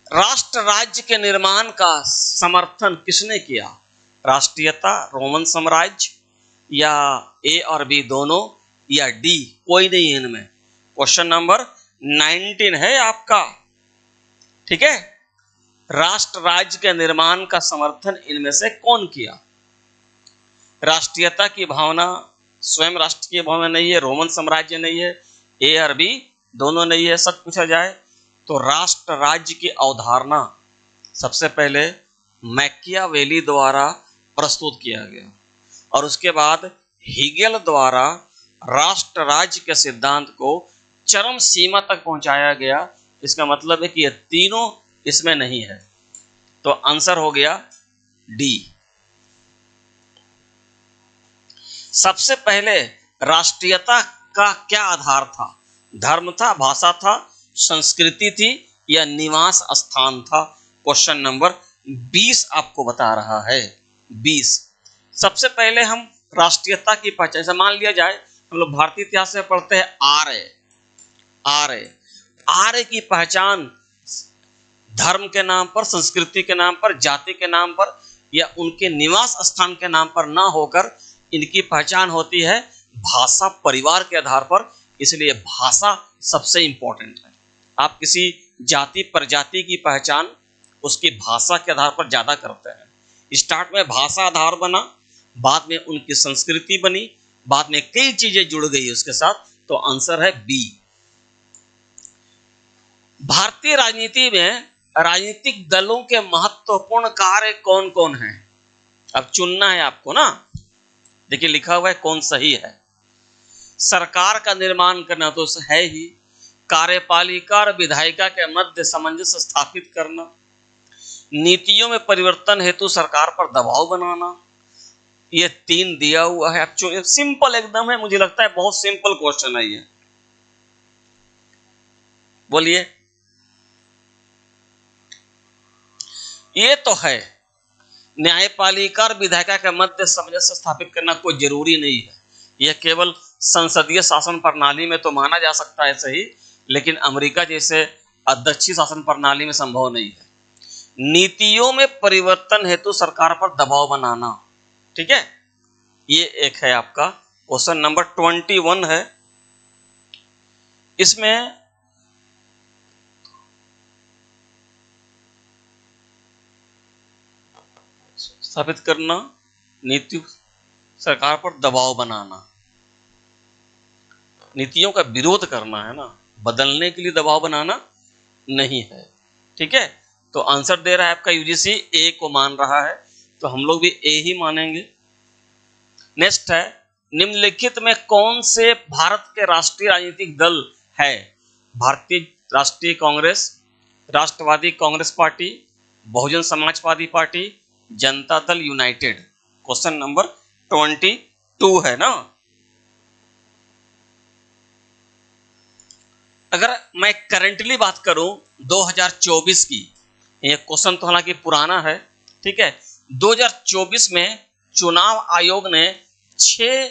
राष्ट्र राज्य के निर्माण का समर्थन किसने किया? राष्ट्रीयता, रोमन साम्राज्य, या ए और बी दोनों, या डी कोई नहीं इनमें। क्वेश्चन नंबर 19 है आपका, ठीक है। राष्ट्र राज्य के निर्माण का समर्थन इनमें से कौन किया? राष्ट्रीयता की भावना, स्वयं राष्ट्र की भावना नहीं है, रोमन साम्राज्य नहीं है, ए और बी दोनों नहीं है। सच पूछा जाए तो राष्ट्र राज्य की अवधारणा सबसे पहले मैकियावेली द्वारा प्रस्तुत किया गया, और उसके बाद हीगेल द्वारा राष्ट्र राज्य के सिद्धांत को चरम सीमा तक पहुंचाया गया। इसका मतलब है कि ये तीनों इसमें नहीं है, तो आंसर हो गया डी। सबसे पहले राष्ट्रीयता का क्या आधार था? धर्म था, भाषा था, संस्कृति थी, या निवास स्थान था? क्वेश्चन नंबर 20 आपको बता रहा है, 20। सबसे पहले हम राष्ट्रीयता की पहचान, जैसे मान लिया जाए हम लोग भारतीय इतिहास में पढ़ते हैं आर्य की पहचान धर्म के नाम पर, संस्कृति के नाम पर, जाति के नाम पर, या उनके निवास स्थान के नाम पर ना होकर इनकी पहचान होती है भाषा, परिवार के आधार पर। इसलिए भाषा सबसे इंपॉर्टेंट है। आप किसी जाति प्रजाति की पहचान उसकी भाषा के आधार पर ज्यादा करते हैं। स्टार्ट में भाषा आधार बना, बाद में उनकी संस्कृति बनी, बाद में कई चीजें जुड़ गई उसके साथ, तो आंसर है बी। भारतीय राजनीति में राजनीतिक दलों के महत्वपूर्ण कार्य कौन कौन हैं? अब चुनना है आपको ना, देखिए लिखा हुआ है कौन सही है। सरकार का निर्माण करना तो है ही, कार्यपालिका और विधायिका के मध्य सामंजस्य स्थापित करना, नीतियों में परिवर्तन हेतु सरकार पर दबाव बनाना, ये 3 दिया हुआ है। अब सिंपल एकदम है, मुझे लगता है बहुत सिंपल क्वेश्चन है ये, बोलिए। ये तो है, न्यायपालिका और विधायिका के मध्य सामंजस्य स्थापित करना कोई जरूरी नहीं है, यह केवल संसदीय शासन प्रणाली में तो माना जा सकता है सही, लेकिन अमेरिका जैसे अध्यक्षीय शासन प्रणाली में संभव नहीं है। नीतियों में परिवर्तन हेतु सरकार पर दबाव बनाना, ठीक है, ये एक है आपका। क्वेश्चन नंबर 21 है, इसमें स्थापित करना, नीति, सरकार पर दबाव बनाना, नीतियों का विरोध करना है ना, बदलने के लिए दबाव बनाना नहीं है, ठीक है। तो आंसर दे रहा है आपका यूजीसी ए को मान रहा है, तो हम लोग भी ए ही मानेंगे। नेक्स्ट है, निम्नलिखित में कौन से भारत के राष्ट्रीय राजनीतिक दल है? भारतीय राष्ट्रीय कांग्रेस, राष्ट्रवादी Congress party, Bahujan Samajwadi party, Janata Dal United. Question number 22 है ना। अगर मैं करंटली बात करूं 2024 की, ये क्वेश्चन तो हालांकि पुराना है, ठीक है। 2024 में चुनाव आयोग ने 6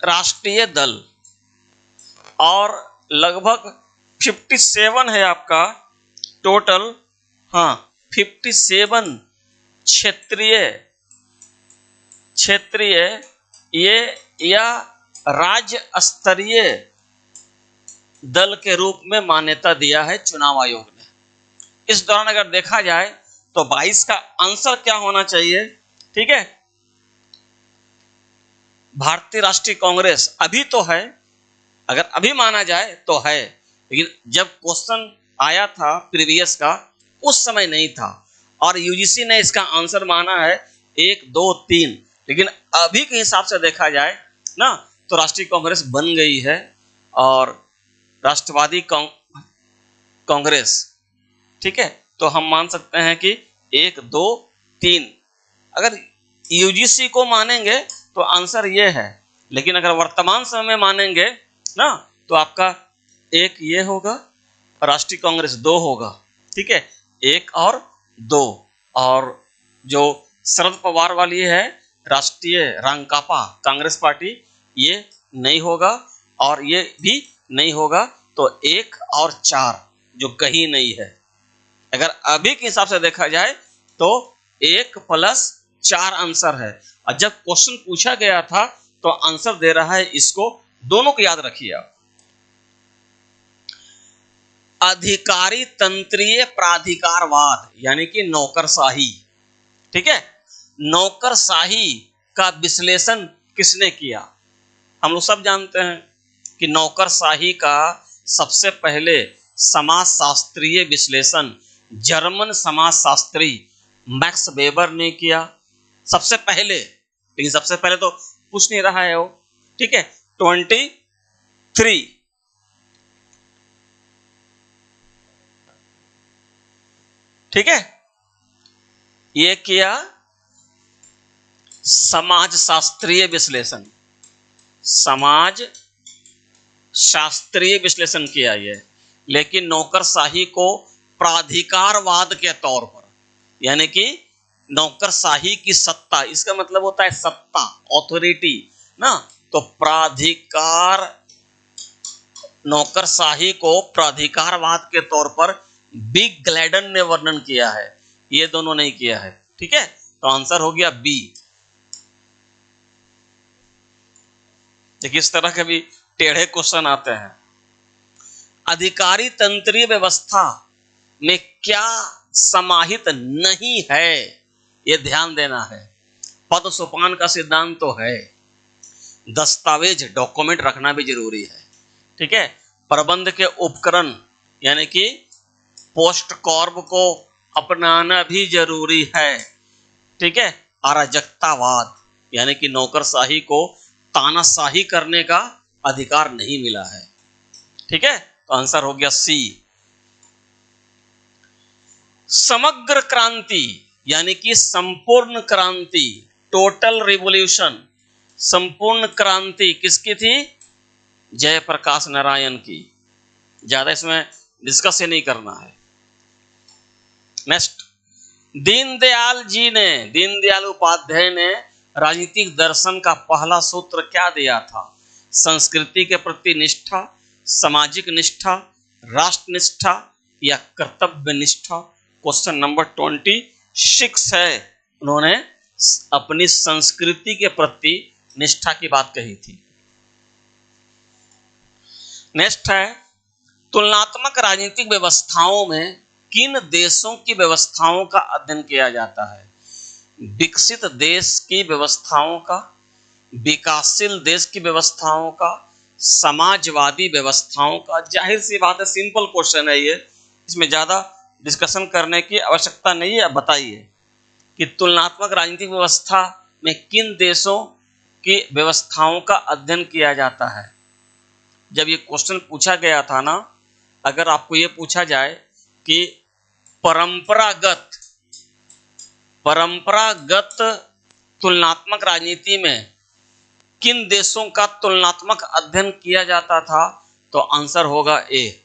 राष्ट्रीय दल और लगभग 57 है आपका टोटल, हाँ 57 क्षेत्रीय ये या राज्य स्तरीय दल के रूप में मान्यता दिया है चुनाव आयोग ने। इस दौरान अगर देखा जाए तो 22 का आंसर क्या होना चाहिए, ठीक है। भारतीय राष्ट्रीय कांग्रेस अभी तो है, अगर अभी माना जाए तो है, लेकिन जब क्वेश्चन आया था प्रीवियस का उस समय नहीं था, और यूजीसी ने इसका आंसर माना है 1, 2, 3। लेकिन अभी के हिसाब से देखा जाए ना तो राष्ट्रीय कांग्रेस बन गई है और राष्ट्रवादी कांग्रेस, ठीक है। तो हम मान सकते हैं कि 1, 2, 3 अगर यूजीसी को मानेंगे तो आंसर ये है, लेकिन अगर वर्तमान समय में मानेंगे ना तो आपका 1 ये होगा, राष्ट्रीय कांग्रेस 2 होगा, ठीक है, 1 और 2। और जो शरद पवार वाली है राष्ट्रीय रांकापा कांग्रेस पार्टी, ये नहीं होगा और ये भी नहीं होगा, तो 1 और 4 जो कहीं नहीं है। अगर अभी के हिसाब से देखा जाए तो 1 + 4 आंसर है, और जब क्वेश्चन पूछा गया था तो आंसर दे रहा है इसको, दोनों को याद रखिए आप। अधिकारी तंत्रीय प्राधिकारवाद यानी कि नौकरशाही, ठीक है। नौकरशाही का विश्लेषण किसने किया? हम लोग सब जानते हैं कि नौकरशाही का सबसे पहले समाजशास्त्रीय विश्लेषण जर्मन समाजशास्त्री मैक्स वेबर ने किया सबसे पहले, लेकिन सबसे पहले तो पूछ नहीं रहा है वो, ठीक है। 23, ठीक है, ये किया समाजशास्त्रीय विश्लेषण, समाज शास्त्रीय विश्लेषण किया ये, लेकिन नौकरशाही को प्राधिकारवाद के तौर पर, यानी कि नौकरशाही की सत्ता, इसका मतलब होता है सत्ता, ऑथोरिटी ना, तो प्राधिकार, नौकरशाही को प्राधिकारवाद के तौर पर बिग ग्लैडन ने वर्णन किया है, ये दोनों नहीं किया है, ठीक है। तो आंसर हो गया बी। देखिए इस तरह के भी टेढ़े क्वेश्चन आते हैं। अधिकारी तंत्रीय व्यवस्था में क्या समाहित नहीं है, यह ध्यान देना है। पद सोपान का सिद्धांत तो है, दस्तावेज डॉक्यूमेंट रखना भी जरूरी है, ठीक है। प्रबंध के उपकरण यानी कि पोस्ट कॉर्प को अपनाना भी जरूरी है, ठीक है। अराजकतावाद यानी कि नौकरशाही को तानाशाही करने का अधिकार नहीं मिला है, ठीक है। तो आंसर हो गया सी। समग्र क्रांति यानी कि संपूर्ण क्रांति, टोटल रिवॉल्यूशन, संपूर्ण क्रांति किसकी थी? जयप्रकाश नारायण की। ज्यादा इसमें डिस्कस नहीं करना है। नेक्स्ट, दीनदयाल उपाध्याय ने राजनीतिक दर्शन का पहला सूत्र क्या दिया था? संस्कृति के प्रति निष्ठा, सामाजिक निष्ठा, राष्ट्र निष्ठा या कर्तव्य निष्ठा। क्वेश्चन नंबर 26 है। उन्होंने अपनी संस्कृति के प्रति निष्ठा की बात कही थी। नेक्स्ट है, तुलनात्मक राजनीतिक व्यवस्थाओं में किन देशों की व्यवस्थाओं का अध्ययन किया जाता है? विकसित देश की व्यवस्थाओं का, विकासशील देश की व्यवस्थाओं का, समाजवादी व्यवस्थाओं का। जाहिर सी बात है, सिंपल क्वेश्चन है ये, इसमें ज्यादा डिस्कशन करने की आवश्यकता नहीं है। बताइए कि तुलनात्मक राजनीतिक व्यवस्था में किन देशों की व्यवस्थाओं का अध्ययन किया जाता है? जब ये क्वेश्चन पूछा गया था ना, अगर आपको ये पूछा जाए कि परंपरागत तुलनात्मक राजनीति में किन देशों का तुलनात्मक अध्ययन किया जाता था, तो आंसर होगा ए,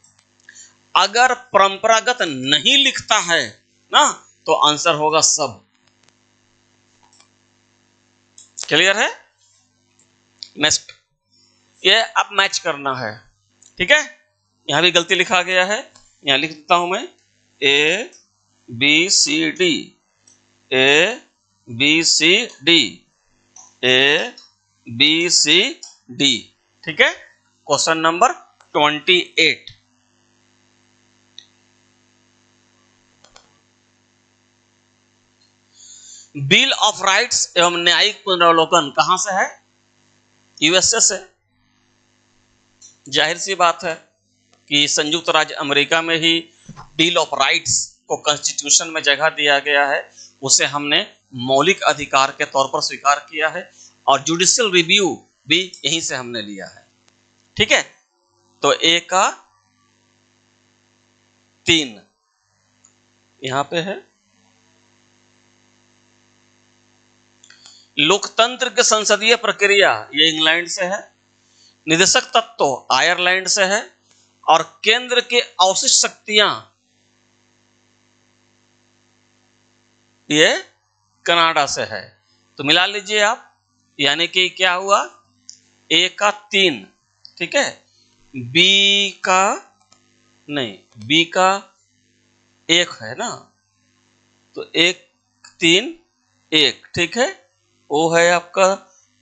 अगर परंपरागत नहीं लिखता है ना तो आंसर होगा सब। क्लियर है? नेक्स्ट, ये अब मैच करना है। ठीक है, यहां भी गलती लिखा गया है, यहां लिख देता हूं मैं A B C D, A B C D, A B C D. ठीक है, question number 28। Bill of rights एवं न्यायिक पुनरावलोकन कहां से है? यूएसए से। जाहिर सी बात है कि संयुक्त राज्य अमेरिका में ही बिल ऑफ राइट्स को कॉन्स्टिट्यूशन में जगह दिया गया है, उसे हमने मौलिक अधिकार के तौर पर स्वीकार किया है और जुडिशियल रिव्यू भी यहीं से हमने लिया है। ठीक है, तो ए का 3 यहां पे है। लोकतंत्र की संसदीय प्रक्रिया ये इंग्लैंड से है, निदेशक तत्व आयरलैंड से है और केंद्र के अवशिष्ट शक्तियां ये कनाडा से है। तो मिला लीजिए आप, यानी कि क्या हुआ, ए का 3, ठीक है, बी का नहीं, बी का 1 है ना, तो 1 3 1, ठीक है, वो है आपका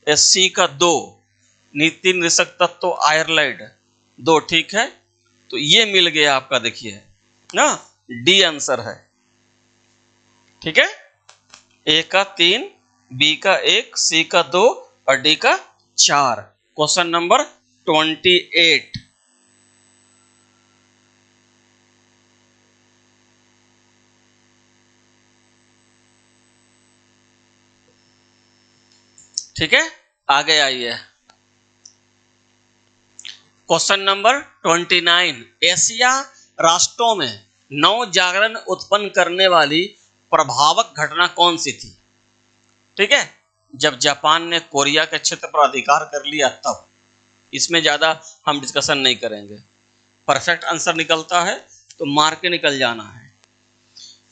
एससी का 2, नीति निदेशक तत्व आयरलैंड 2, ठीक है, तो ये मिल गया आपका, देखिए ना, डी आंसर है। ठीक है, ए का 3, बी का 1, सी का 2 और डी का 4। Question number 28। ठीक है, आगे आइए। Question number 29। एशिया राष्ट्रों में नव जागरण उत्पन्न करने वाली प्रभावक घटना कौन सी थी? ठीक है, जब जापान ने कोरिया के क्षेत्र पर अधिकार कर लिया तब। इसमें ज्यादा हम डिस्कशन नहीं करेंगे, परफेक्ट आंसर निकलता है तो मार के निकल जाना है।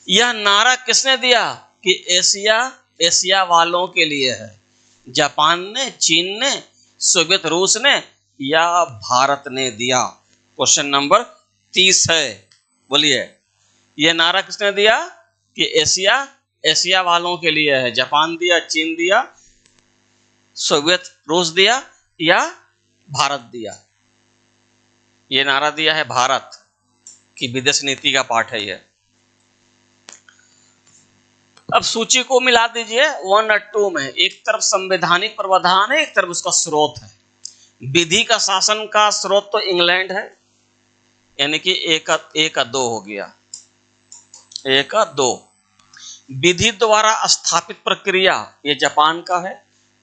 यह नारा किसने दिया कि एशिया एशिया वालों के लिए है? जापान ने, चीन ने, सोवियत रूस ने या भारत ने दिया? क्वेश्चन नंबर 30 है, बोलिए, यह नारा किसने दिया कि एशिया एशिया वालों के लिए है? जापान दिया, चीन दिया, सोवियत रूस दिया या भारत दिया? यह नारा दिया है भारत की विदेश नीति का पार्ट है यह। अब सूची को मिला दीजिए 1 और 2 में। एक तरफ संवैधानिक प्रावधान है, एक तरफ उसका स्रोत है। विधि का शासन का स्रोत तो इंग्लैंड है, यानी कि ए का 2 हो गया, ए का 2। विधि द्वारा स्थापित प्रक्रिया ये जापान का है,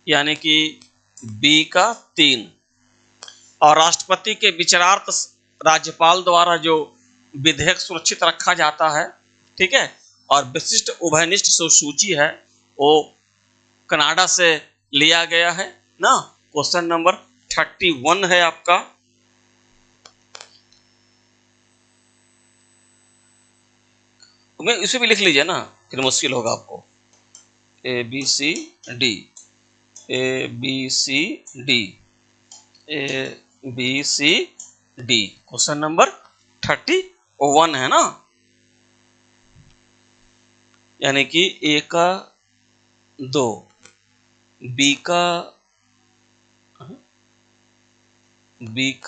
यानी कि बी का 3। और राष्ट्रपति के विचारार्थ राज्यपाल द्वारा जो विधेयक सुरक्षित रखा जाता है, ठीक है, और विशिष्ट उभयनिष्ठ सूची है वो कनाडा से लिया गया है ना। क्वेश्चन नंबर 31 है आपका। इसे भी लिख लीजिए ना, फिर मुश्किल होगा आपको। A B C D, A B C D, A B C D. Question number 31 है ना, यानी कि ए का 2, बी का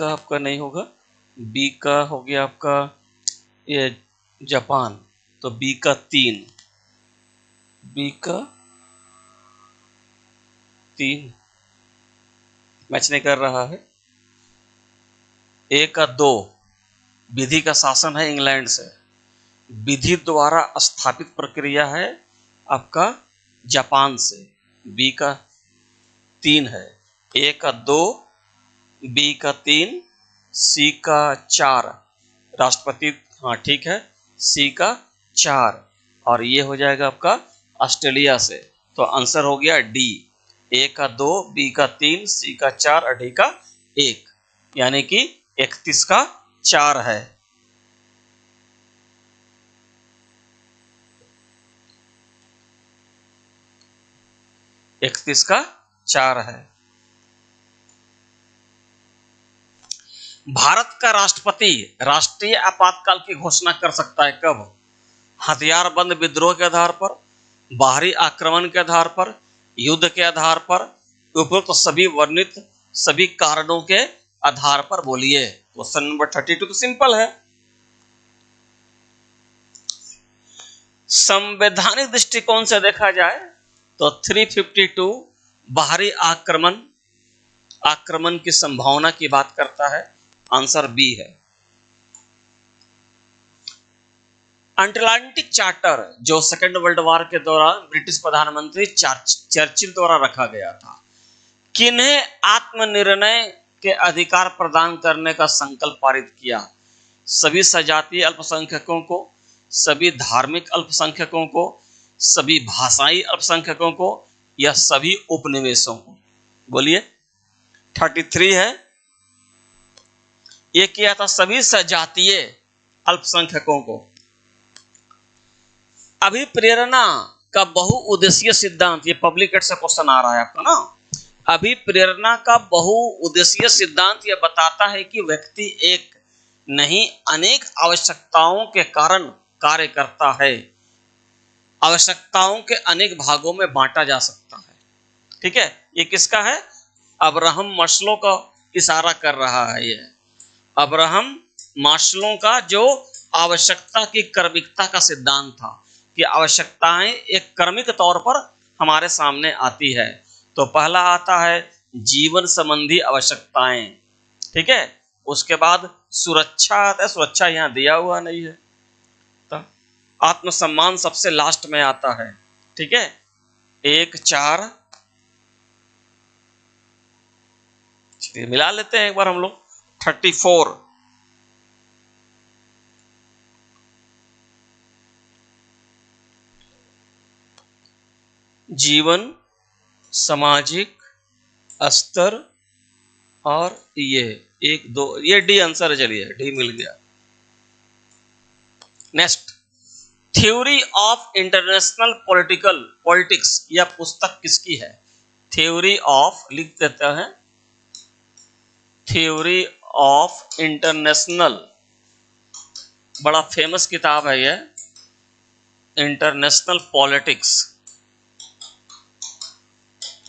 आपका नहीं होगा, बी का हो गया आपका ये जापान, तो बी का 3, बी का 3 मैच नहीं कर रहा है। ए का 2 विधि का शासन है इंग्लैंड से, विधि द्वारा स्थापित प्रक्रिया है आपका जापान से, बी का 3 है। ए का 2, बी का 3, सी का 4, राष्ट्रपति, हाँ ठीक है, सी का 4, और ये हो जाएगा आपका ऑस्ट्रेलिया से। तो आंसर हो गया डी, ए का 2, बी का 3, सी का 4 और डी का 1, यानी कि 31 का 4 है। 31 का 4 है। भारत का राष्ट्रपति राष्ट्रीय आपातकाल की घोषणा कर सकता है कब? हथियारबंद विद्रोह के आधार पर, बाहरी आक्रमण के आधार पर, युद्ध के आधार पर, उपरोक्त सभी वर्णित सभी कारणों के आधार पर बोलिए। क्वेश्चन नंबर 32 तो सिंपल है। संवैधानिक दृष्टिकोण से देखा जाए तो 352 बाहरी आक्रमण की संभावना की बात करता है। आंसर बी है। अटलांटिक चार्टर जो सेकेंड वर्ल्ड वॉर के दौरान ब्रिटिश प्रधानमंत्री चर्चिल द्वारा रखा गया था, किन्हें आत्मनिर्णय के अधिकार प्रदान करने का संकल्प पारित किया? सभी सजातीय अल्पसंख्यकों को, सभी धार्मिक अल्पसंख्यकों को, सभी भाषाई अल्पसंख्यकों को, या सभी उपनिवेशों को? बोलिए। 33 है। यह किया था सभी सजातीय अल्पसंख्यकों को। अभिप्रेरणा का बहुउद्देशीय सिद्धांत, ये पब्लिक एड से क्वेश्चन आ रहा है आपका ना। अभिप्रेरणा का बहुउद्देशीय सिद्धांत यह बताता है कि व्यक्ति एक नहीं अनेक आवश्यकताओं के कारण कार्य करता है। आवश्यकताओं के अनेक भागों में बांटा जा सकता है। ठीक है, ये किसका है? अब्राहम मास्लो का इशारा कर रहा है। ये अब्राहम मास्लो का जो आवश्यकता की क्रमिकता का सिद्धांत था कि आवश्यकताएं एक क्रमिक तौर पर हमारे सामने आती है। तो पहला आता है जीवन संबंधी आवश्यकताएं, ठीक है। उसके बाद सुरक्षा आता है, सुरक्षा यहां दिया हुआ नहीं है। तो आत्मसम्मान सबसे लास्ट में आता है, ठीक है। 1 4 मिला लेते हैं एक बार हम लोग। 34 जीवन, सामाजिक स्तर, और ये 1 2 ये डी आंसर है। चलिए डी मिल गया। Next, theory of international politics, यह पुस्तक किसकी है? थ्योरी ऑफ, लिख देते हैं, थ्योरी ऑफ इंटरनेशनल, बड़ा फेमस किताब है यह, इंटरनेशनल पॉलिटिक्स।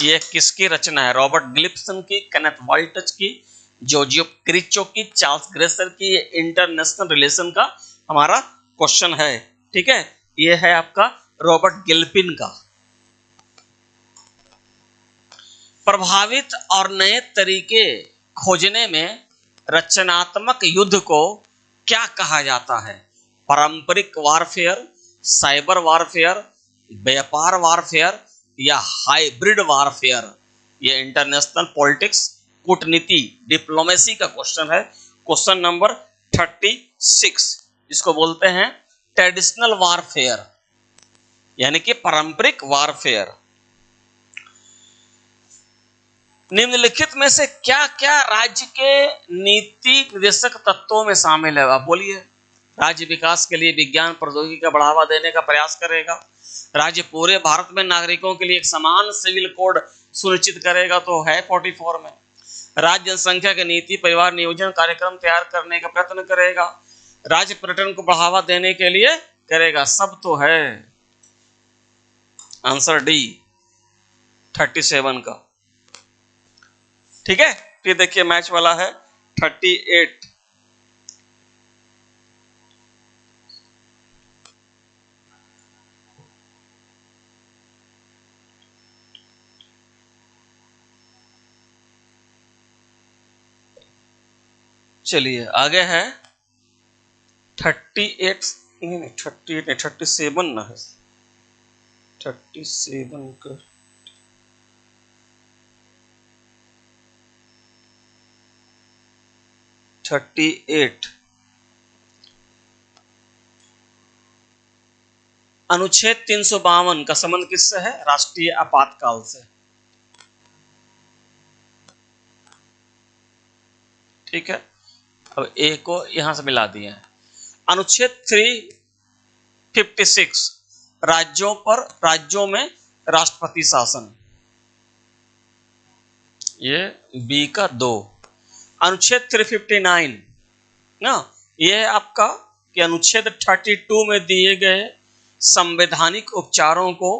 ये किसकी रचना है? रॉबर्ट गिब्सन की, केनेथ वाल्टज की, जोजियो क्रिचो की, चार्ल्स ग्रेसर की। ये इंटरनेशनल रिलेशन का हमारा क्वेश्चन है, ठीक है। ये है आपका रॉबर्ट गिल्पिन का। प्रभावित और नए तरीके खोजने में रचनात्मक युद्ध को क्या कहा जाता है? पारंपरिक वारफेयर, साइबर वारफेयर, व्यापार वारफेयर, या हाइब्रिड वारफेयर? ये इंटरनेशनल पॉलिटिक्स, कूटनीति, डिप्लोमेसी का क्वेश्चन है। क्वेश्चन नंबर 36, इसको बोलते हैं ट्रेडिशनल वारफेयर, यानी कि पारंपरिक वारफेयर। निम्नलिखित में से क्या क्या राज्य के नीति निर्देशक तत्वों में शामिल है? आप बोलिए। राज्य विकास के लिए विज्ञान प्रौद्योगिकी का बढ़ावा देने का प्रयास करेगा। राज्य पूरे भारत में नागरिकों के लिए एक समान सिविल कोड सुनिश्चित करेगा, तो है 44 में। राज्य जनसंख्या की नीति, परिवार नियोजन कार्यक्रम तैयार करने का प्रयत्न करेगा। राज्य पर्यटन को बढ़ावा देने के लिए करेगा। सब तो है। आंसर डी 37 का, ठीक है। ये देखिए मैच वाला है 38। चलिए आगे है 38, नहीं 38 नहीं 37 ना है, 37 का 38। अनुच्छेद 352 का संबंध किससे है? राष्ट्रीय आपातकाल से, ठीक है। अब ए को यहां से मिला दिए हैं। अनुच्छेद 356 राज्यों में राष्ट्रपति शासन, ये बी का 2। अनुच्छेद 359 ना, ये है आपका कि अनुच्छेद 32 में दिए गए संवैधानिक उपचारों को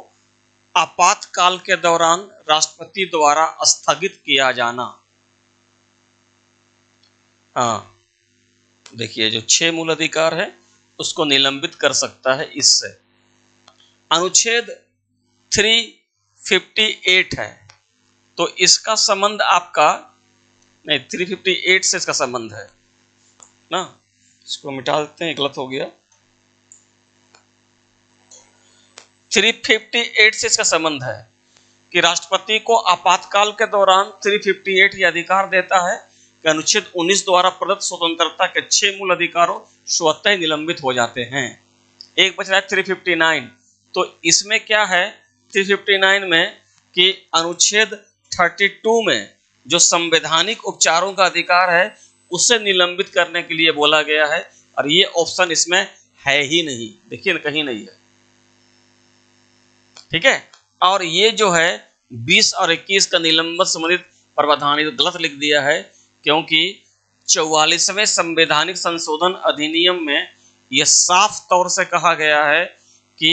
आपातकाल के दौरान राष्ट्रपति द्वारा स्थगित किया जाना। हाँ, देखिए जो 6 मूल अधिकार है उसको निलंबित कर सकता है इससे। अनुच्छेद 358 है, तो इसका संबंध आपका नहीं, 358 से इसका संबंध है ना, इसको मिटा देते हैं, गलत हो गया। 358 से इसका संबंध है कि राष्ट्रपति को आपातकाल के दौरान 358 ये अधिकार देता है कि अनुच्छेद 19 द्वारा प्रदत्त स्वतंत्रता के 6 मूल अधिकारों स्वतः निलंबित हो जाते हैं। एक बच रहा है 359, तो इसमें क्या है 359 में कि अनुच्छेद 32 में जो संवैधानिक उपचारों का अधिकार है उसे निलंबित करने के लिए बोला गया है, और ये ऑप्शन इसमें है ही नहीं, देखिए कहीं नहीं है, ठीक है। और ये जो है 20 और 21 का निलंबन संबंधित प्रावधान तो गलत लिख दिया है, क्योंकि 44वें संवैधानिक संशोधन अधिनियम में यह साफ तौर से कहा गया है कि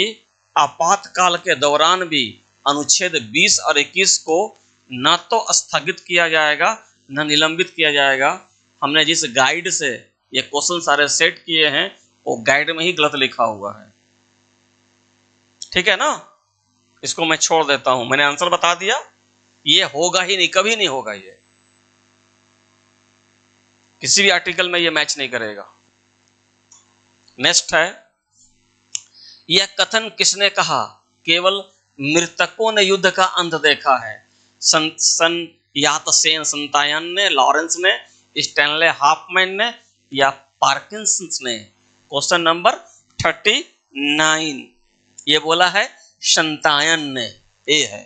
आपातकाल के दौरान भी अनुच्छेद 20 और 21 को न तो स्थगित किया जाएगा न निलंबित किया जाएगा। हमने जिस गाइड से ये क्वेश्चन सारे सेट किए हैं वो गाइड में ही गलत लिखा हुआ है, ठीक है ना। इसको मैं छोड़ देता हूं, मैंने आंसर बता दिया, ये होगा ही नहीं, कभी नहीं होगा, ये किसी भी आर्टिकल में ये मैच नहीं करेगा। नेक्स्ट है, यह कथन किसने कहा, केवल मृतकों ने युद्ध का अंत देखा है। सन यातसेन संतायन ने, लॉरेंस ने, स्टैनले हाफमैन ने या पार्किंसन ने। क्वेश्चन नंबर 39 ये बोला है संतायन ने, ए है।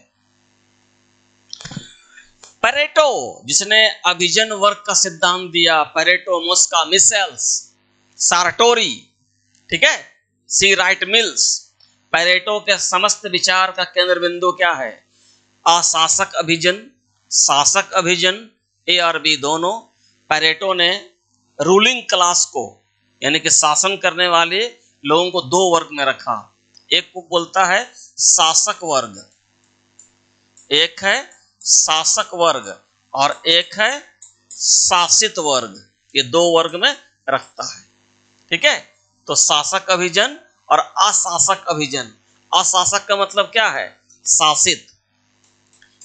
पेरेटो जिसने अभिजन वर्ग का सिद्धांत दिया, पेरेटो, मोस्का, मिसेल्स, सार्टोरी, ठीक है, सी राइट मिल्स। पेरेटो के समस्त विचार का केंद्र बिंदु क्या है, अशासक अभिजन, शासक अभिजन, ए और बी दोनों। पेरेटो ने रूलिंग क्लास को यानी कि शासन करने वाले लोगों को दो वर्ग में रखा, एक को बोलता है शासक वर्ग, एक है शासक वर्ग और एक है शासित वर्ग, ये दो वर्ग में रखता है, ठीक है। तो शासक अभिजन और अशासक अभिजन। अशासक का मतलब क्या है, शासित,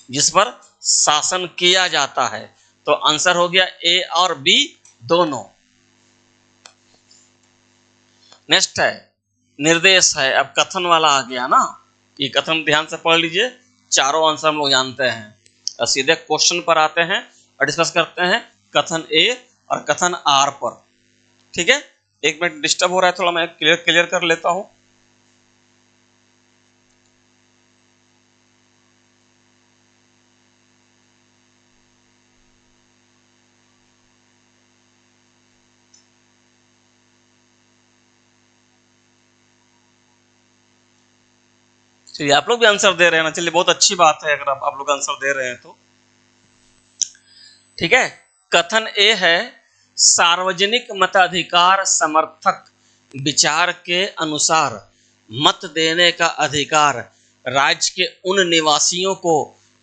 जिस पर शासन किया जाता है। तो आंसर हो गया ए और बी दोनों। नेक्स्ट है निर्देश है, अब कथन वाला आ गया ना, ये कथन ध्यान से पढ़ लीजिए, चारों आंसर हम लोग जानते हैं। और सीधे क्वेश्चन पर आते हैं और डिस्कस करते हैं कथन ए और कथन आर पर, ठीक है। एक मिनट डिस्टर्ब हो रहा है, थोड़ा मैं क्लियर कर लेता हूं। चलिए आप लोग भी आंसर दे रहे हैं ना, चलिए बहुत अच्छी बात है अगर आप लोग आंसर दे रहे हैं तो, ठीक है। कथन ए है, सार्वजनिक मताधिकार समर्थक विचार के अनुसार मत देने का अधिकार राज्य के उन निवासियों को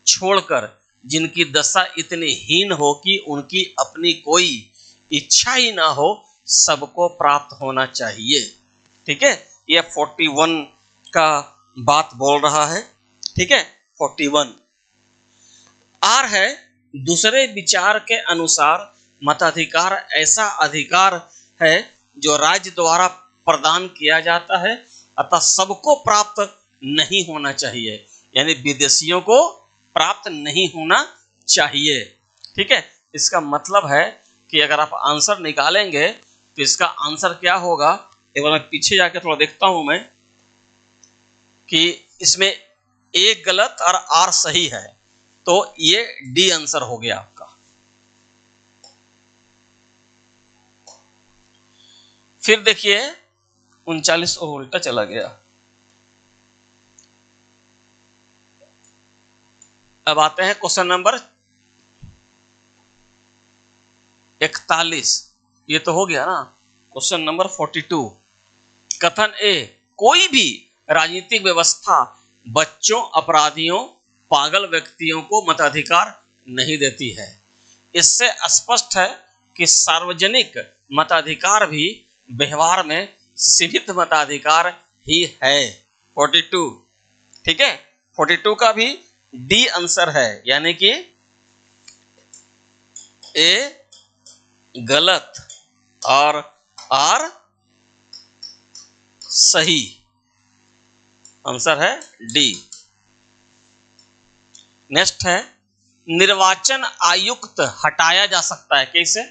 छोड़कर जिनकी दशा इतनी हीन हो कि उनकी अपनी कोई इच्छा ही ना हो, सबको प्राप्त होना चाहिए, ठीक है। यह 41 का बात बोल रहा है, ठीक है। 41 आर है, दूसरे विचार के अनुसार मताधिकार ऐसा अधिकार है जो राज्य द्वारा प्रदान किया जाता है, अतः सबको प्राप्त नहीं होना चाहिए, यानी विदेशियों को प्राप्त नहीं होना चाहिए, ठीक है। इसका मतलब है कि अगर आप आंसर निकालेंगे तो इसका आंसर क्या होगा, एक बार मैं पीछे जाके थोड़ा देखता हूं मैं कि इसमें ए गलत और आर सही है, तो ये डी आंसर हो गया आपका। फिर देखिए 39 उल्टा चला गया। अब आते हैं क्वेश्चन नंबर 41, ये तो हो गया ना। क्वेश्चन नंबर 42, कथन ए, कोई भी राजनीतिक व्यवस्था बच्चों, अपराधियों, पागल व्यक्तियों को मताधिकार नहीं देती है। इससे स्पष्ट है कि सार्वजनिक मताधिकार भी व्यवहार में सीमित मताधिकार ही है। 42, ठीक है, 42 का भी डी आंसर है, यानी कि ए गलत और आर सही। आंसर है डी। नेक्स्ट है, निर्वाचन आयुक्त हटाया जा सकता है कैसे?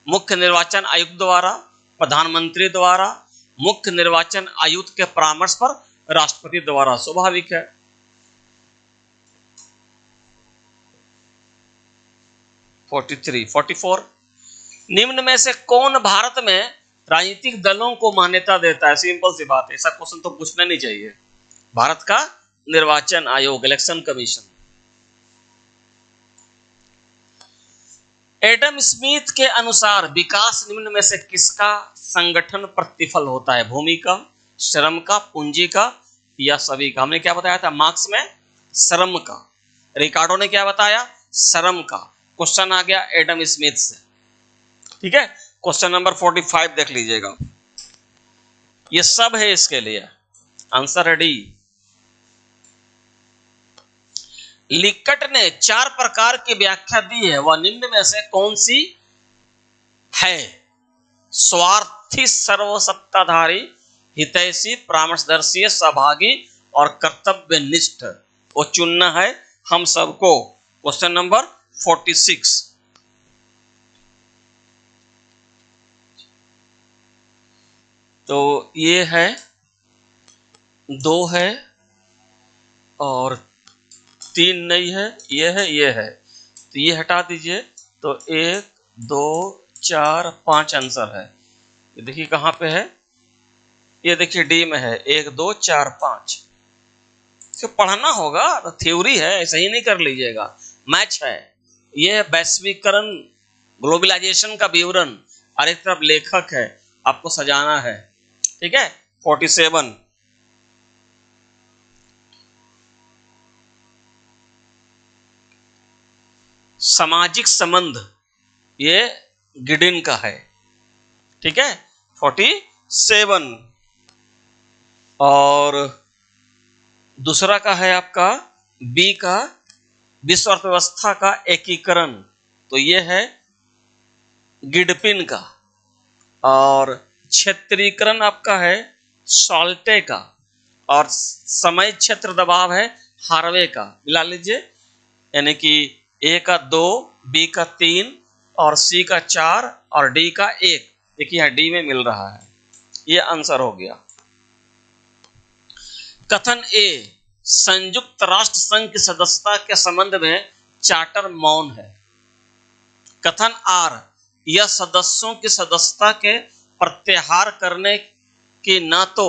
मुख्य निर्वाचन आयुक्त द्वारा, प्रधानमंत्री द्वारा, मुख्य निर्वाचन आयुक्त के परामर्श पर, राष्ट्रपति द्वारा। स्वाभाविक है। 43, 44, निम्न में से कौन भारत में राजनीतिक दलों को मान्यता देता है? सिंपल सी बात है, ऐसा क्वेश्चन तो पूछना नहीं चाहिए। भारत का निर्वाचन आयोग, इलेक्शन कमीशन। एडम स्मिथ के अनुसार विकास निम्न में से किसका संगठन प्रतिफल होता है? भूमि का, श्रम का, पूंजी का या सभी का? हमने क्या बताया था मार्क्स में? श्रम का। रिकार्डो ने क्या बताया? श्रम का। क्वेश्चन आ गया एडम स्मिथ से, ठीक है। क्वेश्चन नंबर 45 देख लीजिएगा, ये सब है इसके लिए। आंसर है डी। लिकट ने 4 प्रकार की व्याख्या दी है, वह निम्न में से कौन सी है? स्वार्थी, सर्वसत्ताधारी, हितैषी, परामर्शदर्शी, सहभागी और कर्तव्यनिष्ठ। वो चुनना है हम सबको। क्वेश्चन नंबर 46, तो ये है, 2 है और 3 नहीं है, ये है, ये है, तो ये हटा दीजिए। तो 1, 2, 4, 5 आंसर है। ये देखिए कहाँ पे है, ये देखिए डी में है, 1, 2, 4, 5। इसको पढ़ना होगा, तो थ्योरी है, ऐसा ही नहीं कर लीजिएगा। मैच है, ये वैश्वीकरण, ग्लोबलाइजेशन का विवरण, और एक तरफ लेखक है, आपको सजाना है, ठीक है। 47, सामाजिक संबंध, ये गिडिन का है, ठीक है। 47, और दूसरा का है आपका बी का, विश्व अर्थव्यवस्था का एकीकरण, तो ये है गिडपिन का। और क्षेत्रीकरण आपका है सॉल्टे का, और समय क्षेत्र दबाव है हार्वे का। मिला लीजिए, यानी कि ए का 2, बी का 3 और सी का 4 और डी का 1। देखिए यहाँ डी में मिल रहा है, ये आंसर हो गया। कथन ए, संयुक्त राष्ट्र संघ की सदस्यता के संबंध में चार्टर मौन है। कथन आर, यह सदस्यों की सदस्यता के प्रत्याहार करने की न तो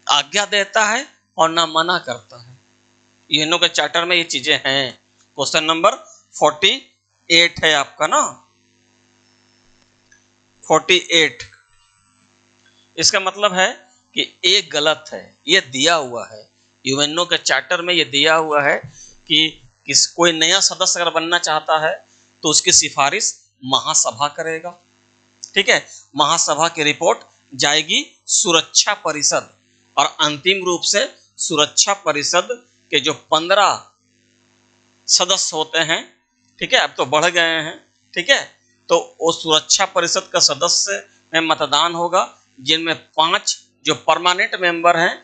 आज्ञा देता है और न मना करता है। यूएनओ के चार्टर में ये चीजें हैं। क्वेश्चन नंबर 48 है आपका ना, 48। इसका मतलब है कि एक गलत है, ये दिया हुआ है यूएनओ के चार्टर में, ये दिया हुआ है कि कोई नया सदस्य अगर बनना चाहता है तो उसकी सिफारिश महासभा करेगा, ठीक है। महासभा की रिपोर्ट जाएगी सुरक्षा परिषद, और अंतिम रूप से सुरक्षा परिषद के जो 15 सदस्य होते हैं, ठीक है, अब तो बढ़ गए हैं, ठीक है, तो वो सुरक्षा परिषद का सदस्य में मतदान होगा, जिनमें 5 जो परमानेंट मेंबर हैं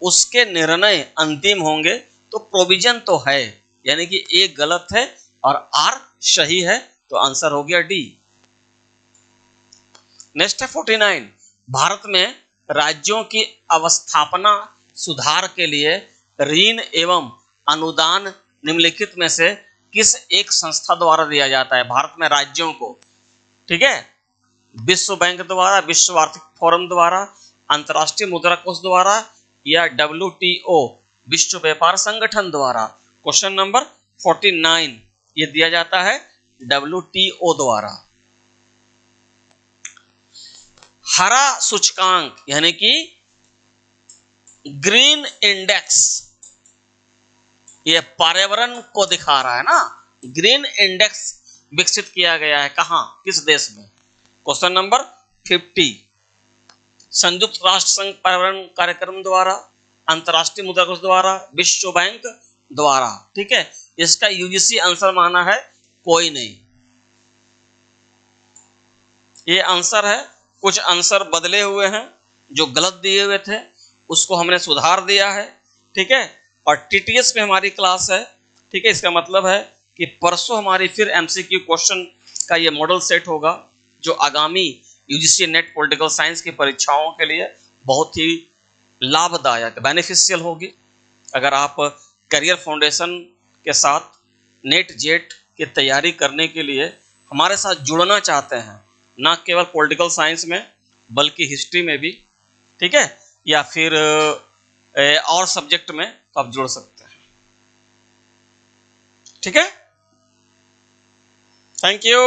उसके निर्णय अंतिम होंगे। तो प्रोविजन तो है, यानी कि एक गलत है और आर सही है, तो आंसर हो गया डी। नेक्स्ट है 49, भारत में राज्यों की अवस्थापना सुधार के लिए ऋण एवं अनुदान निम्नलिखित में से किस एक संस्था द्वारा दिया जाता है? भारत में राज्यों को, ठीक है, विश्व बैंक द्वारा, विश्व आर्थिक फोरम द्वारा, अंतर्राष्ट्रीय मुद्रा कोष द्वारा या WTO विश्व व्यापार संगठन द्वारा। क्वेश्चन नंबर 49, ये दिया जाता है WTO द्वारा। हरा सूचकांक यानी कि ग्रीन इंडेक्स, ये पर्यावरण को दिखा रहा है ना। ग्रीन इंडेक्स विकसित किया गया है कहां, किस देश में? Question number 50। संयुक्त राष्ट्र संघ पर्यावरण कार्यक्रम द्वारा, अंतर्राष्ट्रीय मुद्रा कोष द्वारा, विश्व बैंक द्वारा। ठीक है, इसका यूजीसी आंसर माना है कोई नहीं। ये आंसर है, कुछ आंसर बदले हुए हैं, जो गलत दिए हुए थे उसको हमने सुधार दिया है। ठीक है, और टीटीएस में हमारी क्लास है। ठीक है, इसका मतलब है कि परसों हमारी फिर एमसीक्यू क्वेश्चन का ये मॉडल सेट होगा, जो आगामी यूजीसी नेट पॉलिटिकल साइंस की परीक्षाओं के लिए बहुत ही लाभदायक, बेनिफिशियल होगी। अगर आप करियर फाउंडेशन के साथ नेट जेट की तैयारी करने के लिए हमारे साथ जुड़ना चाहते हैं, ना केवल पॉलिटिकल साइंस में बल्कि हिस्ट्री में भी, ठीक है, या फिर और सब्जेक्ट में, तो आप जुड़ सकते हैं। ठीक है, थैंक यू।